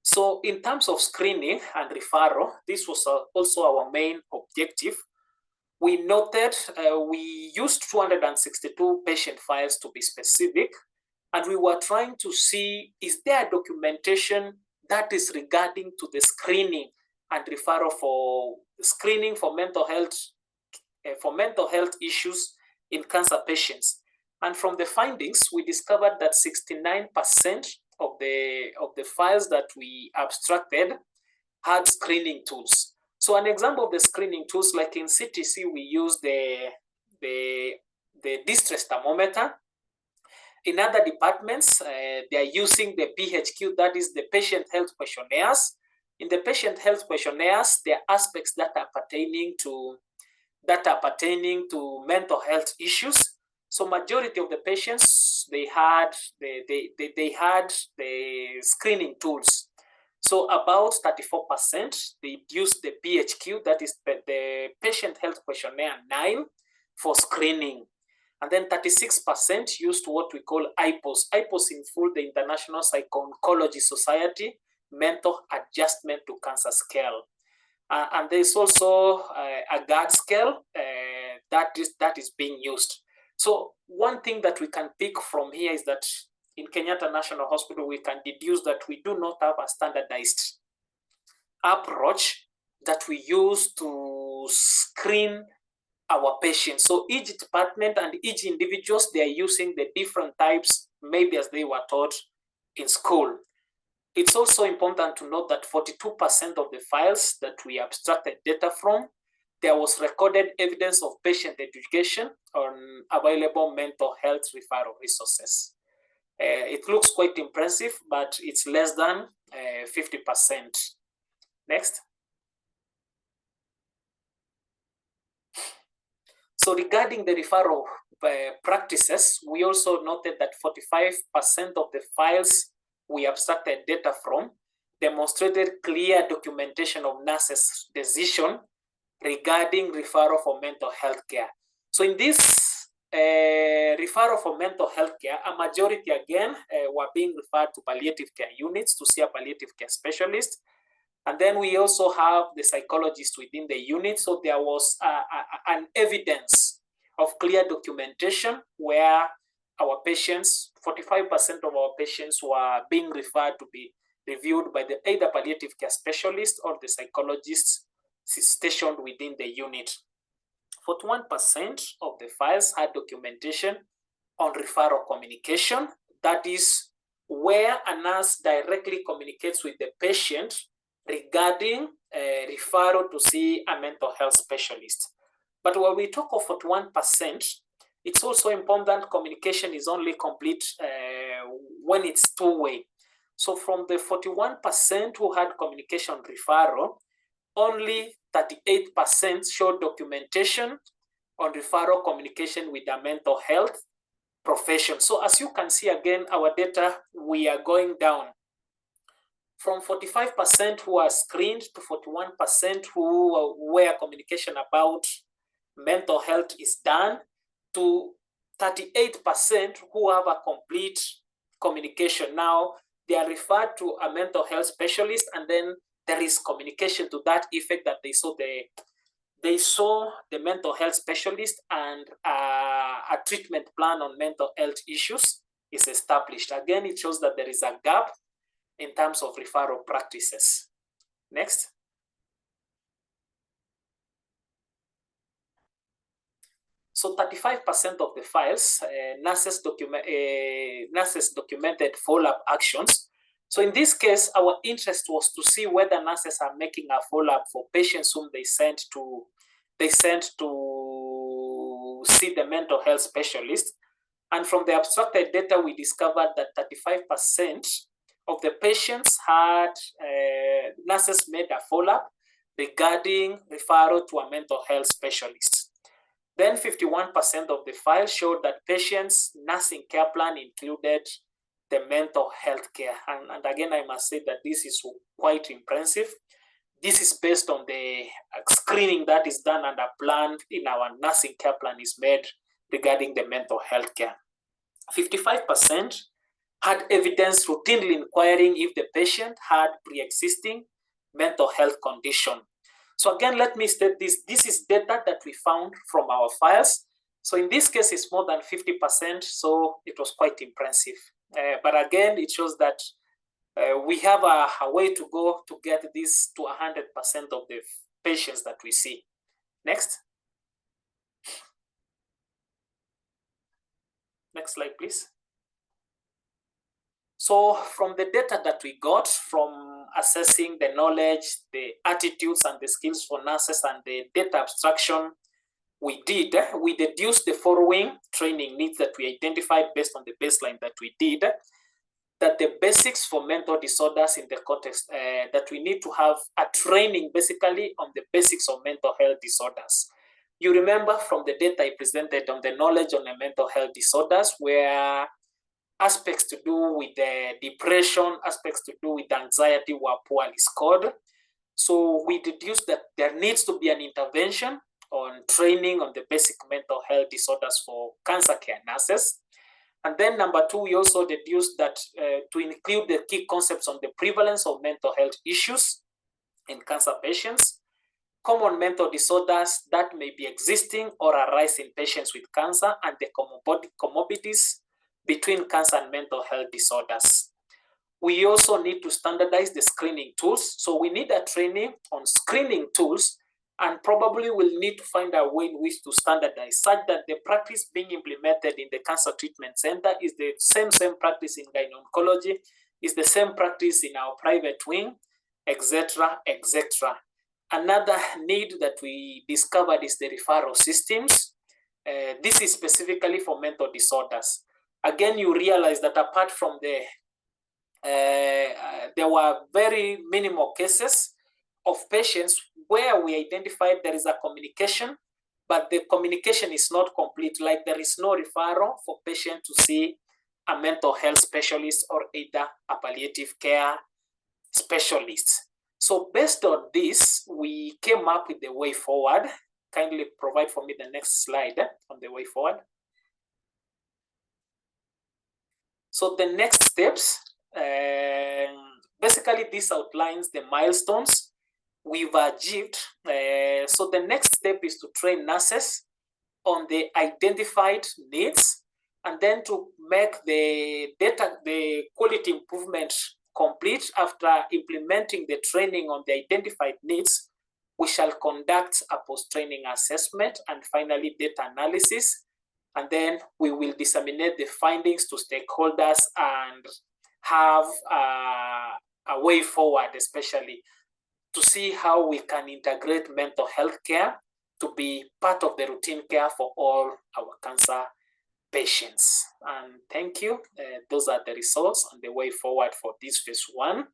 So in terms of screening and referral, this was also our main objective. We noted, we used 262 patient files to be specific, and we were trying to see, is there documentation that is regarding to the screening and referral for screening for mental health issues in cancer patients. And from the findings, we discovered that 69% of the files that we abstracted had screening tools. So an example of the screening tools, like in CTC, we use the distress thermometer. In other departments, they are using the PHQ, that is the patient health questionnaires. In the patient health questionnaires, there are aspects that are pertaining to mental health issues. So majority of the patients, they had the screening tools. So about 34%, they used the PHQ, that is the patient health questionnaire 9 for screening. And then 36% used what we call IPOS. IPOS in full, the International Psycho-Oncology Society Mental Adjustment to Cancer Scale. And there's also a GAD scale that is being used. So one thing that we can pick from here is that in Kenyatta National Hospital, we can deduce that we do not have a standardized approach that we use to screen our patients. So each department and each individuals, they are using the different types, maybe as they were taught in school. It's also important to note that 42% of the files that we abstracted data from, there was recorded evidence of patient education on available mental health referral resources. It looks quite impressive, but it's less than 50%. Next. So regarding the referral practices, we also noted that 45% of the files we abstracted data from, demonstrated clear documentation of nurses' decision regarding referral for mental health care. So in this referral for mental health care, a majority again were being referred to palliative care units to see a palliative care specialist. And then we also have the psychologist within the unit. So there was an evidence of clear documentation where our patients, 45% of our patients were being referred to be reviewed by the either palliative care specialist or the psychologist stationed within the unit. 41% of the files had documentation on referral communication. That is where a nurse directly communicates with the patient regarding referral to see a mental health specialist. But when we talk of 41%, it's also important that communication is only complete when it's two-way. So from the 41% who had communication referral, only 38% showed documentation on referral communication with the mental health profession. So as you can see again, our data, we are going down from 45% who are screened to 41% where communication about mental health is done to 38% who have a complete communication. Now they are referred to a mental health specialist, and then there is communication to that effect that they saw the mental health specialist, and a treatment plan on mental health issues is established. Again, it shows that there is a gap in terms of referral practices. Next. So 35% of the files, nurses documented follow-up actions. So in this case, our interest was to see whether nurses are making a follow-up for patients whom they sent to see the mental health specialist. And from the abstracted data, we discovered that 35% of the patients had nurses made a follow-up regarding referral to a mental health specialist. Then 51% of the files showed that patients' nursing care plan included the mental health care. And again, I must say that this is quite impressive. This is based on the screening that is done and a plan in our nursing care plan is made regarding the mental health care. 55% had evidence routinely inquiring if the patient had pre-existing mental health condition. So again, let me state this. This is data that we found from our files. So in this case, it's more than 50%. So it was quite impressive. But again, it shows that we have a way to go to get this to 100% of the patients that we see. Next. Next slide, please. So from the data that we got from assessing the knowledge, the attitudes and the skills for nurses and the data abstraction we did, we deduced the following training needs that we identified based on the baseline that we did, that the basics for mental disorders in the context, that we need to have a training basically on the basics of mental health disorders. You remember from the data I presented on the knowledge on the mental health disorders where aspects to do with the depression, aspects to do with anxiety were poorly scored. So we deduced that there needs to be an intervention on training on the basic mental health disorders for cancer care nurses. And then number two, we also deduced that to include the key concepts on the prevalence of mental health issues in cancer patients, common mental disorders that may be existing or arise in patients with cancer, and the comorbidities between cancer and mental health disorders. We also need to standardize the screening tools. So we need a training on screening tools, and probably we'll need to find a way in which to standardize such that the practice being implemented in the cancer treatment center is the same practice in gynecology, is the same practice in our private wing, etc., etc. Another need that we discovered is the referral systems. This is specifically for mental disorders. Again, you realize that apart from there were very minimal cases of patients where we identified there is a communication, but the communication is not complete, like there is no referral for patient to see a mental health specialist or either a palliative care specialists. So based on this, we came up with the way forward. Kindly provide for me the next slide on the way forward. So the next steps, basically this outlines the milestones we've achieved. So the next step is to train nurses on the identified needs, and then to make the quality improvement complete. After implementing the training on the identified needs, we shall conduct a post-training assessment and finally data analysis. And then we will disseminate the findings to stakeholders and have a way forward, especially to see how we can integrate mental health care to be part of the routine care for all our cancer patients. And thank you. Those are the results and the way forward for this phase 1.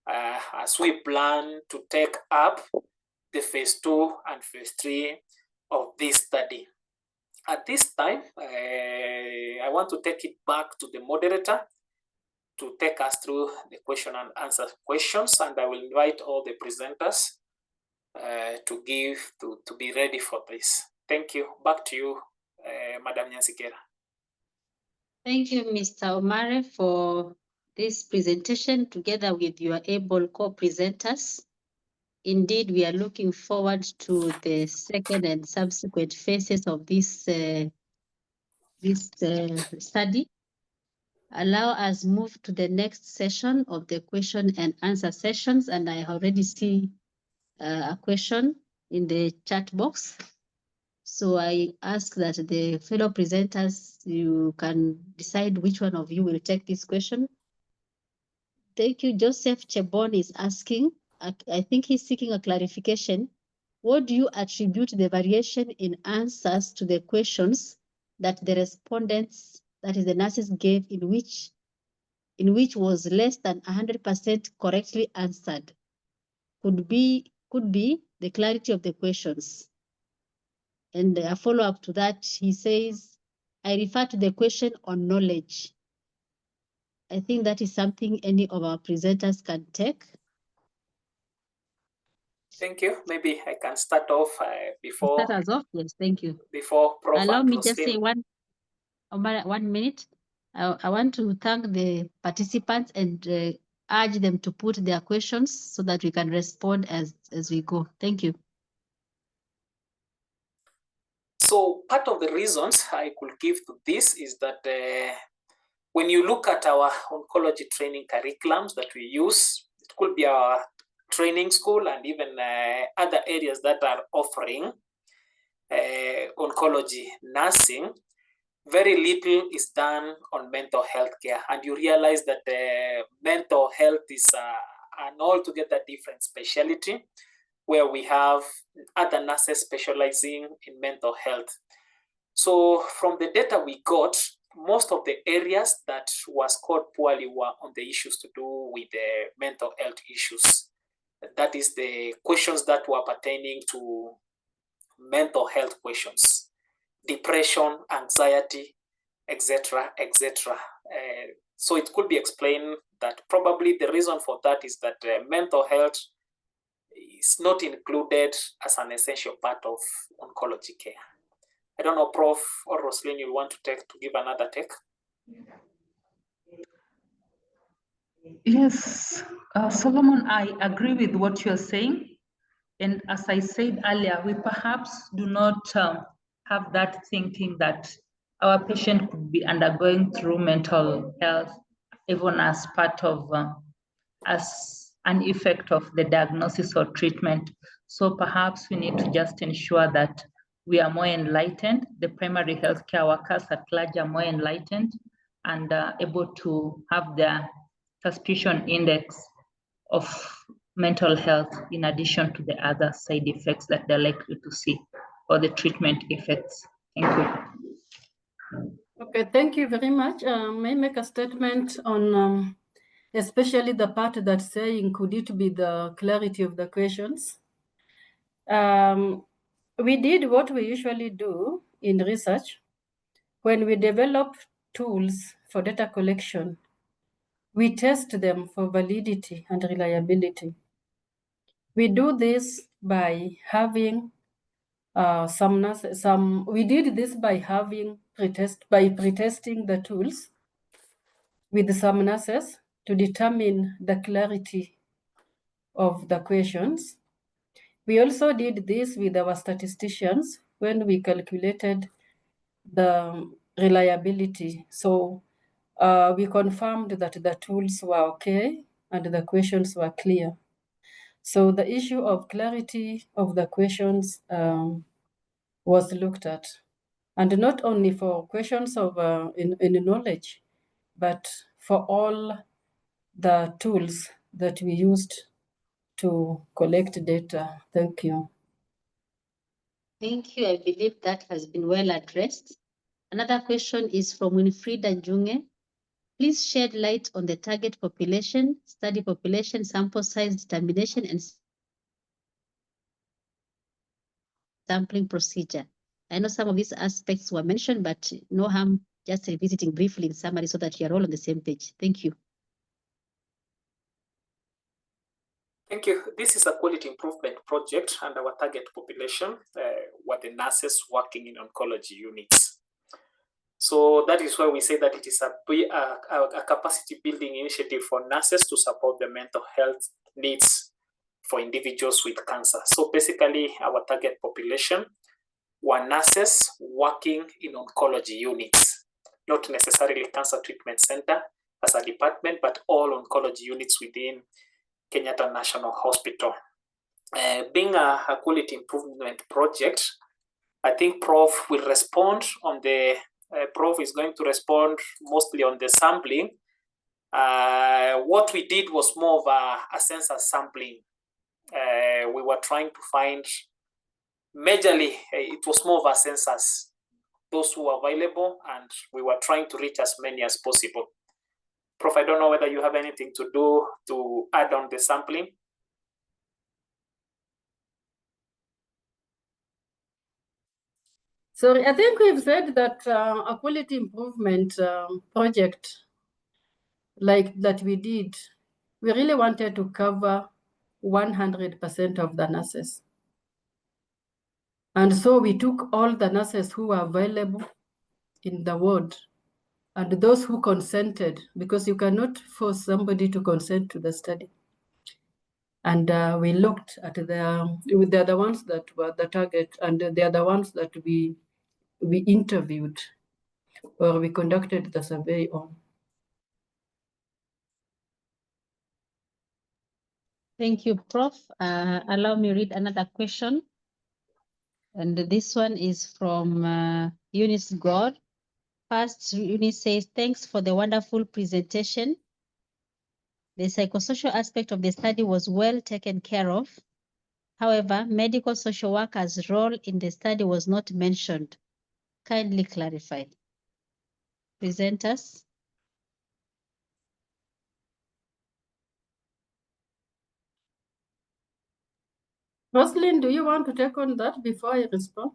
As we plan to take up the phase 2 and phase 3 of this study. At this time, I want to take it back to the moderator to take us through the question and answer questions, and I will invite all the presenters to be ready for this. Thank you. Back to you, Madam Nyansikera.
Thank you, Mr. Omare, for this presentation together with your able co-presenters. Indeed, we are looking forward to the second and subsequent phases of this study. Allow us move to the next session of the question and answer sessions, and I already see a question in the chat box. So I ask that the fellow presenters, you can decide which one of you will take this question. Thank you. Joseph Chebon is asking, I think he's seeking a clarification. What do you attribute the variation in answers to the questions that the respondents, that is the nurses, gave, in which was less than 100% correctly answered? Could be the clarity of the questions. And a follow-up to that, he says, I refer to the question on knowledge. I think that is something any of our presenters can take.
Thank you. Maybe I can start off before.
Start us off, yes, thank you.
Before Prof.
Allow me
Roslyn.
just say 1 minute. I want to thank the participants and urge them to put their questions so that we can respond as we go. Thank you.
So part of the reasons I could give to this is that when you look at our oncology training curriculums that we use, it could be our training school and even other areas that are offering oncology nursing, very little is done on mental health care. And you realize that mental health is an altogether different specialty, where we have other nurses specializing in mental health. So from the data we got, most of the areas that were scored poorly were on the issues to do with the mental health issues. That is the questions that were pertaining to mental health questions, depression, anxiety, etc., etc. So it could be explained that probably the reason for that is that mental health is not included as an essential part of oncology care. I don't know, Prof. or Roslyn, you want to give another take?
Yes, Solomon, I agree with what you're saying. And as I said earlier, we perhaps do not have that thinking that our patient could be undergoing through mental health, even as part of, as an effect of the diagnosis or treatment. So perhaps we need to just ensure that we are more enlightened, the primary healthcare workers at large are more enlightened and able to have their suspicion index of mental health in addition to the other side effects that they're likely to see or the treatment effects. Thank you.
Okay, thank you very much. May I make a statement on especially the part that's saying, could it be the clarity of the questions? We did what we usually do in research when we develop tools for data collection. we test them for validity and reliability. We do this by having we did this by having pretesting the tools with some nurses to determine the clarity of the questions. We also did this with our statisticians when we calculated the reliability. So we confirmed that the tools were okay and the questions were clear. So the issue of clarity of the questions was looked at. And not only for questions of in knowledge, but for all the tools that we used to collect data. Thank you.
Thank you. I believe that has been well addressed. Another question is from Winfrida Junge. Please shed light on the target population, study population, sample size determination, and sampling procedure. I know some of these aspects were mentioned, but no harm just revisiting briefly in summary so that you're all on the same page. Thank you.
Thank you. This is a quality improvement project, and our target population were the nurses working in oncology units. So that is why we say that it is a capacity building initiative for nurses to support the mental health needs for individuals with cancer. So basically, our target population were nurses working in oncology units, not necessarily cancer treatment center as a department, but all oncology units within Kenyatta National Hospital. Being a quality improvement project, I think Prof will respond on the, Prof is going to respond mostly on the sampling. What we did was more of a census sampling. We were trying to find, majorly, it was more of a census, those who were available, and we were trying to reach as many as possible. Prof, I don't know whether you have anything to do to add on the sampling.
Sorry, I think we've said that a quality improvement project like that we did, we really wanted to cover 100% of the nurses. And so we took all the nurses who were available in the ward and those who consented, because you cannot force somebody to consent to the study. And we looked at they're the ones that were the target, and they're the ones that we interviewed or we conducted the survey on.
Thank you, Prof. Allow me to read another question. And this one is from Eunice God. First, Eunice says, thanks for the wonderful presentation. The psychosocial aspect of the study was well taken care of. However, medical social workers' role in the study was not mentioned. Kindly clarify. Presenters.
Roslyn, do you want to take on that before I respond?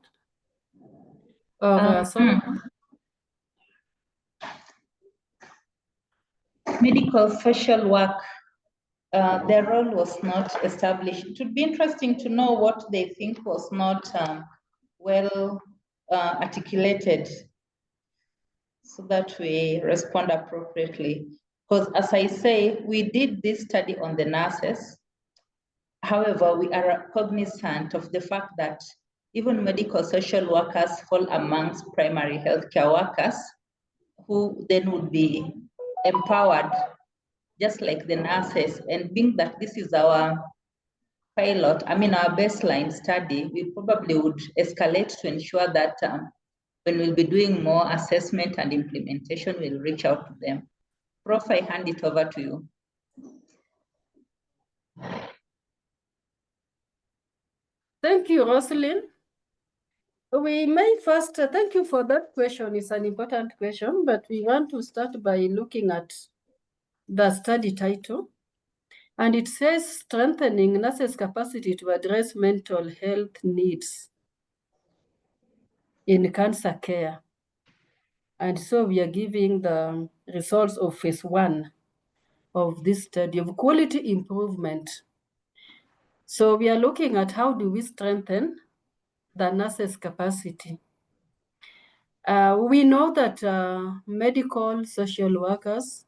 Or Solomon?
Medical social work, their role was not established. It would be interesting to know what they think was not well articulated so that we respond appropriately. Because as I say, we did this study on the nurses. However, we are cognizant of the fact that even medical social workers fall amongst primary healthcare workers who then would be empowered just like the nurses. And being that this is our pilot, our baseline study, we probably would escalate to ensure that when we'll be doing more assessment and implementation, we'll reach out to them. Prof, I hand it over to you.
Thank you, Roslyn. We may first, thank you for that question. It's an important question, but we want to start by looking at the study title. And it says strengthening nurses' capacity to address mental health needs in cancer care. And so we are giving the results of phase 1 of this study of quality improvement. So we are looking at how do we strengthen the nurses' capacity. We know that medical social workers,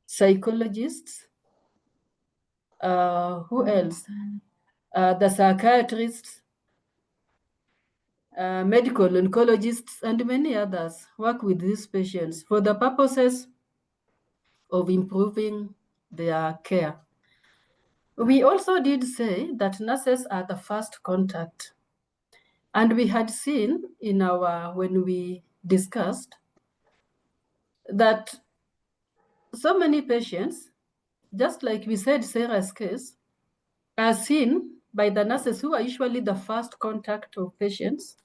psychologists, who else? The psychiatrists, medical oncologists, and many others work with these patients for the purposes of improving their care. We also did say that nurses are the first contact. And we had seen in when we discussed that so many patients, just like we said Sarah's case, are seen by the nurses who are usually the first contact of patients.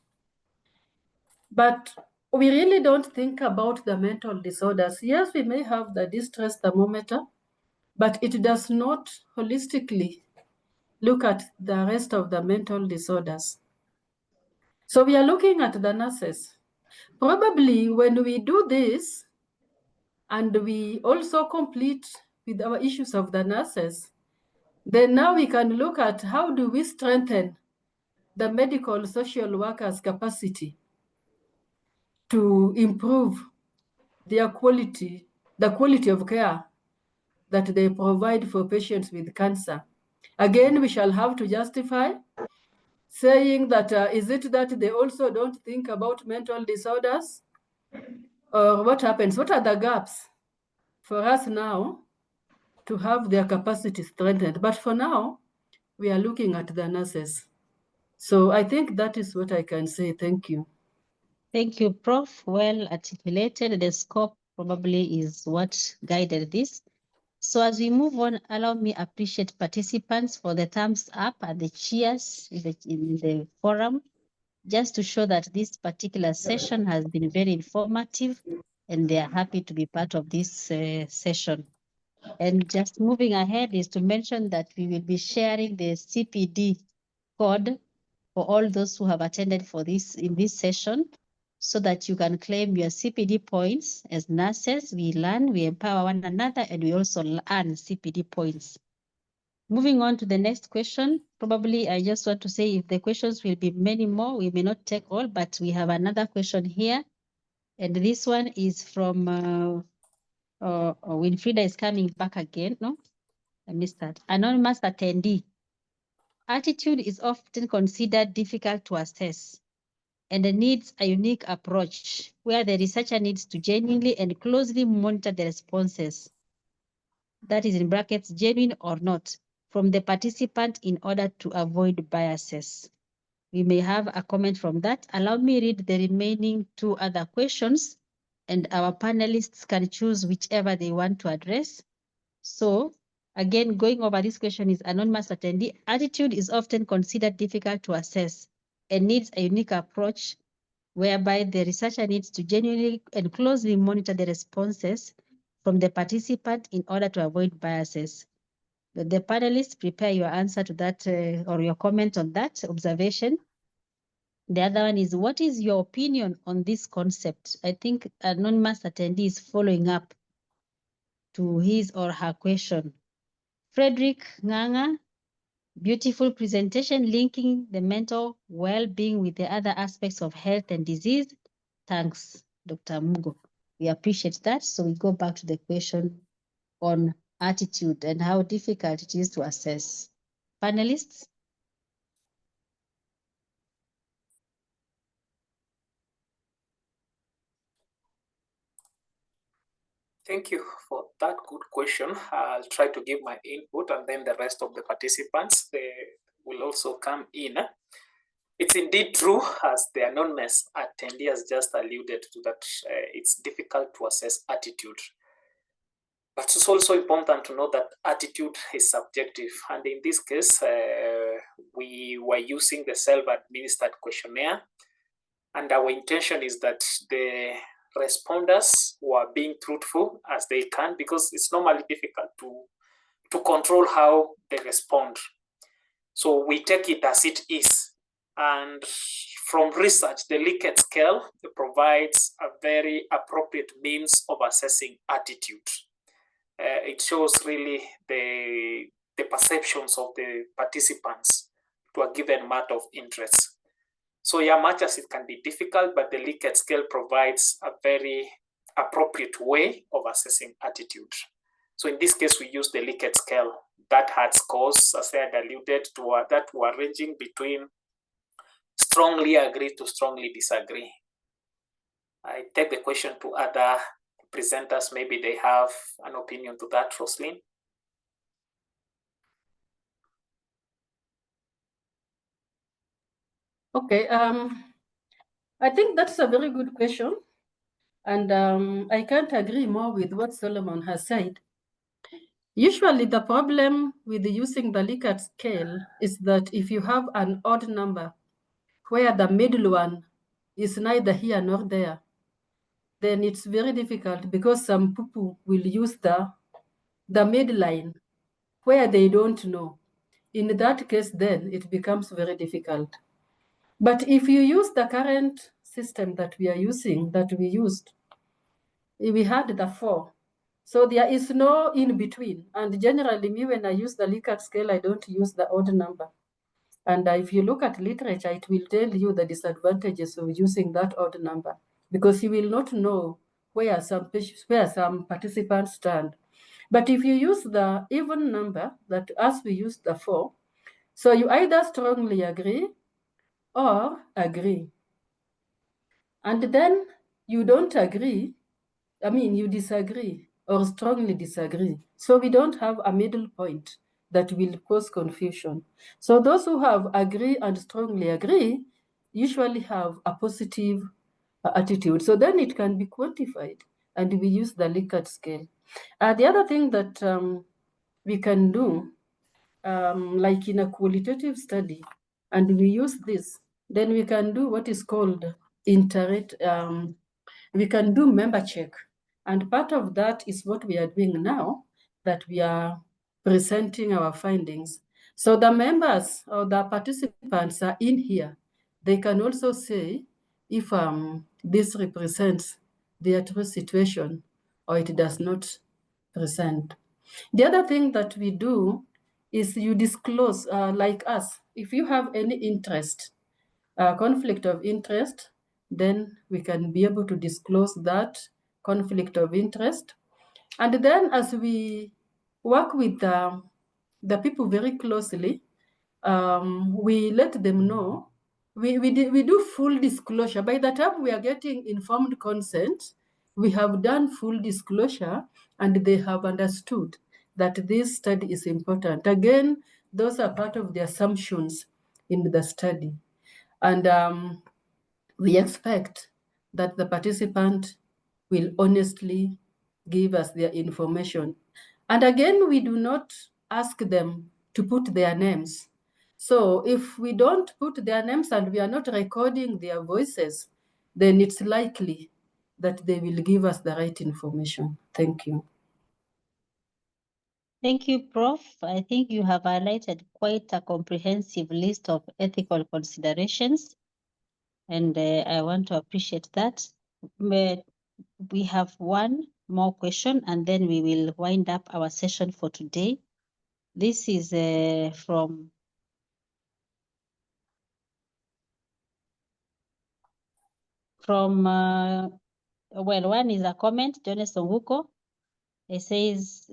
But we really don't think about the mental disorders. Yes, we may have the distress thermometer, but it does not holistically look at the rest of the mental disorders. So we are looking at the nurses. Probably when we do this, and we also complete with our issues of the nurses, then now we can look at how do we strengthen the medical social workers' capacity to improve their quality, the quality of care that they provide for patients with cancer. Again, we shall have to justify saying that is it that they also don't think about mental disorders? Or what happens? What are the gaps for us now to have their capacity strengthened? But for now, we are looking at the nurses. So I think that is what I can say. Thank you.
Thank you, Prof. Well articulated. The scope probably is what guided this. So as we move on, allow me appreciate participants for the thumbs up and the cheers in the forum, just to show that this particular session has been very informative and they are happy to be part of this session. And just moving ahead is to mention that we will be sharing the CPD code for all those who have attended for this in this session, so that you can claim your CPD points. As nurses, we learn, we empower one another, and we also earn CPD points. Moving on to the next question, probably I just want to say if the questions will be many more, we may not take all, but we have another question here. And this one is from Winfrida is coming back again. No, I missed that. Anonymous attendee. Attitude is often considered difficult to assess and needs a unique approach where the researcher needs to genuinely and closely monitor the responses, that is in brackets, genuine or not, from the participant in order to avoid biases. We may have a comment from that. Allow me read the remaining two other questions and our panelists can choose whichever they want to address. So again, going over this question is anonymous attendee. Attitude is often considered difficult to assess and needs a unique approach whereby the researcher needs to genuinely and closely monitor the responses from the participant in order to avoid biases. The panelists prepare your answer to that or your comment on that observation. The other one is, what is your opinion on this concept? I think anonymous attendee is following up to his or her question. Frederick Nganga, beautiful presentation linking the mental well-being with the other aspects of health and disease. Thanks, Dr. Mugo. We appreciate that. So we go back to the question on attitude and how difficult it is to assess. Panelists?
Thank you for that good question. I'll try to give my input and then the rest of the participants will also come in. It's indeed true, as the anonymous attendee has just alluded to, that it's difficult to assess attitude. But it's also important to know that attitude is subjective. And in this case, we were using the self-administered questionnaire. And our intention is that the responders were being truthful as they can, because it's normally difficult to control how they respond. So we take it as it is. And from research, the Likert scale provides a very appropriate means of assessing attitude. it shows really the perceptions of the participants to a given matter of interest. So yeah, much as it can be difficult, but the Likert scale provides a very appropriate way of assessing attitude. So in this case, we use the Likert scale that had scores, as I had alluded to, that were ranging between strongly agree to strongly disagree. I take the question to other presenters. Maybe they have an opinion to that, Roslyn.
Okay, I think that's a very good question. And I can't agree more with what Solomon has said. Usually the problem with using the Likert scale is that if you have an odd number where the middle one is neither here nor there, then it's very difficult because some people will use the midline where they don't know. In that case, then it becomes very difficult. But if you use the current system that we are using, that we used, we had the 4. So there is no in between. And generally, me, when I use the Likert scale, I don't use the odd number. And if you look at literature, it will tell you the disadvantages of using that odd number, because you will not know where some participants stand. But if you use the even number, that as we use the 4, so you either strongly agree or agree. And then you don't agree, you disagree or strongly disagree. So we don't have a middle point that will cause confusion. So those who have agree and strongly agree usually have a positive attitude. So then it can be quantified, and we use the Likert scale. The other thing that we can do, like in a qualitative study, and we use this, then we can do what is called we can do member check. And part of that is what we are doing now, that we are presenting our findings. So the members or the participants are in here. They can also say if this represents their true situation or it does not present. The other thing that we do is you disclose, like us, if you have any interest, conflict of interest, then we can be able to disclose that conflict of interest. And then as we work with the people very closely, we let them know, we do full disclosure. By the time we are getting informed consent, we have done full disclosure and they have understood that this study is important. Again, those are part of the assumptions in the study. And we expect that the participant will honestly give us their information. And again, we do not ask them to put their names. So if we don't put their names and we are not recording their voices, then it's likely that they will give us the right information. Thank you.
Thank you, Prof. I think you have highlighted quite a comprehensive list of ethical considerations, and I want to appreciate that. We have one more question, and then we will wind up our session for today. This is from one is a comment, Jonas Onguko. It says,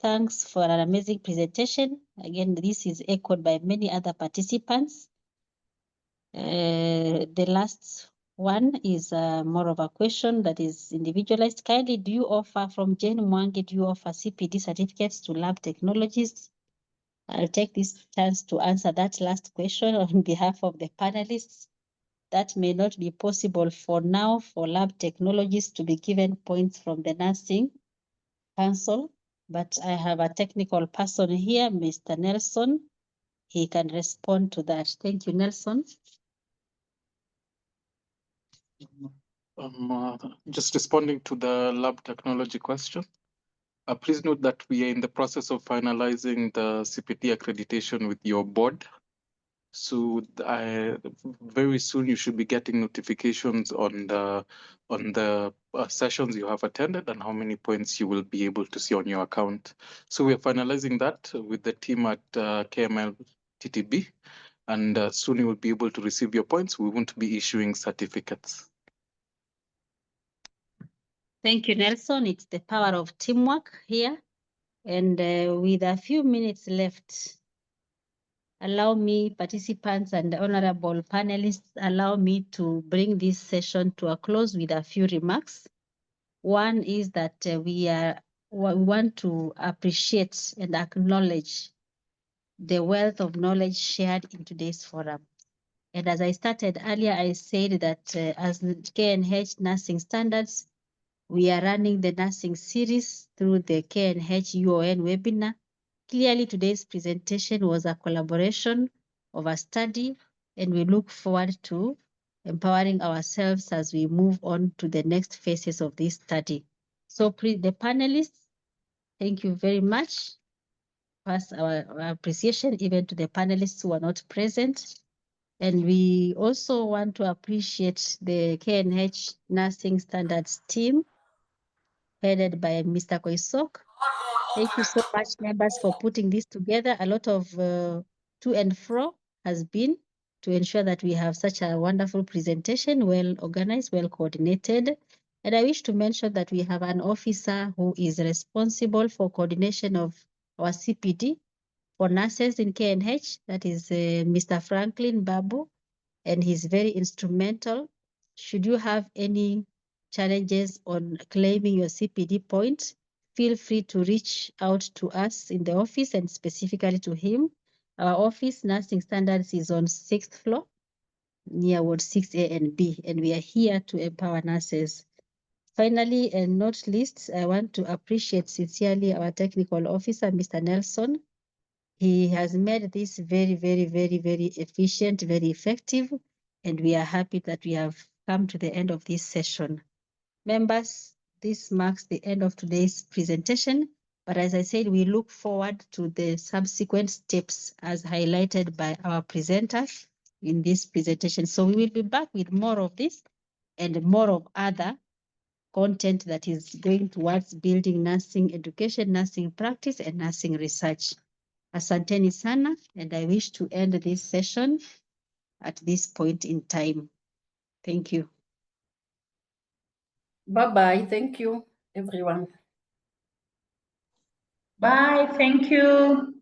thanks for an amazing presentation. Again, this is echoed by many other participants. The last one is more of a question that is individualized. Kindly, do you offer, from Jane Mwangi, do you offer CPD certificates to lab technologists? I'll take this chance to answer that last question on behalf of the panelists. That may not be possible for now for lab technologists to be given points from the nursing council, but I have a technical person here, Mr. Nelson. He can respond to that. Thank you, Nelson.
Just responding to the lab technology question. Please note that we are in the process of finalizing the CPD accreditation with your board. So very soon you should be getting notifications on the sessions you have attended and how many points you will be able to see on your account. So we are finalizing that with the team at KML TTB, and soon you will be able to receive your points. We won't be issuing certificates.
Thank you, Nelson. It's the power of teamwork here. And with a few minutes left, allow me, participants and honorable panelists, allow me to bring this session to a close with a few remarks. One is that we want to appreciate and acknowledge the wealth of knowledge shared in today's forum. And as I started earlier, I said that as KNH Nursing Standards, we are running the nursing series through the KNH UON webinar. Clearly, today's presentation was a collaboration of a study, and we look forward to empowering ourselves as we move on to the next phases of this study. So the panelists, thank you very much. Pass our appreciation even to the panelists who are not present. And we also want to appreciate the KNH Nursing Standards team headed by Mr. Koisok. Thank you so much, members, for putting this together. A lot of to and fro has been to ensure that we have such a wonderful presentation, well organized, well coordinated. And I wish to mention that we have an officer who is responsible for coordination of our CPD for nurses in KNH, that is Mr. Franklin Babu, and he's very instrumental. Should you have any challenges on claiming your CPD points, feel free to reach out to us in the office and specifically to him. Our office, Nursing Standards, is on 6th floor near Ward 6A and B, and we are here to empower nurses. Finally, and not least, I want to appreciate sincerely our technical officer, Mr. Nelson. He has made this very, very, very, very efficient, very effective, and we are happy that we have come to the end of this session. Members, this marks the end of today's presentation, but as I said, we look forward to the subsequent steps as highlighted by our presenters in this presentation. So we will be back with more of this and more of other content that is going towards building nursing education, nursing practice, and nursing research. Asanteni sana, and I wish to end this session at this point in time. Thank you.
Bye-bye. Thank you, everyone.
Bye. Thank you.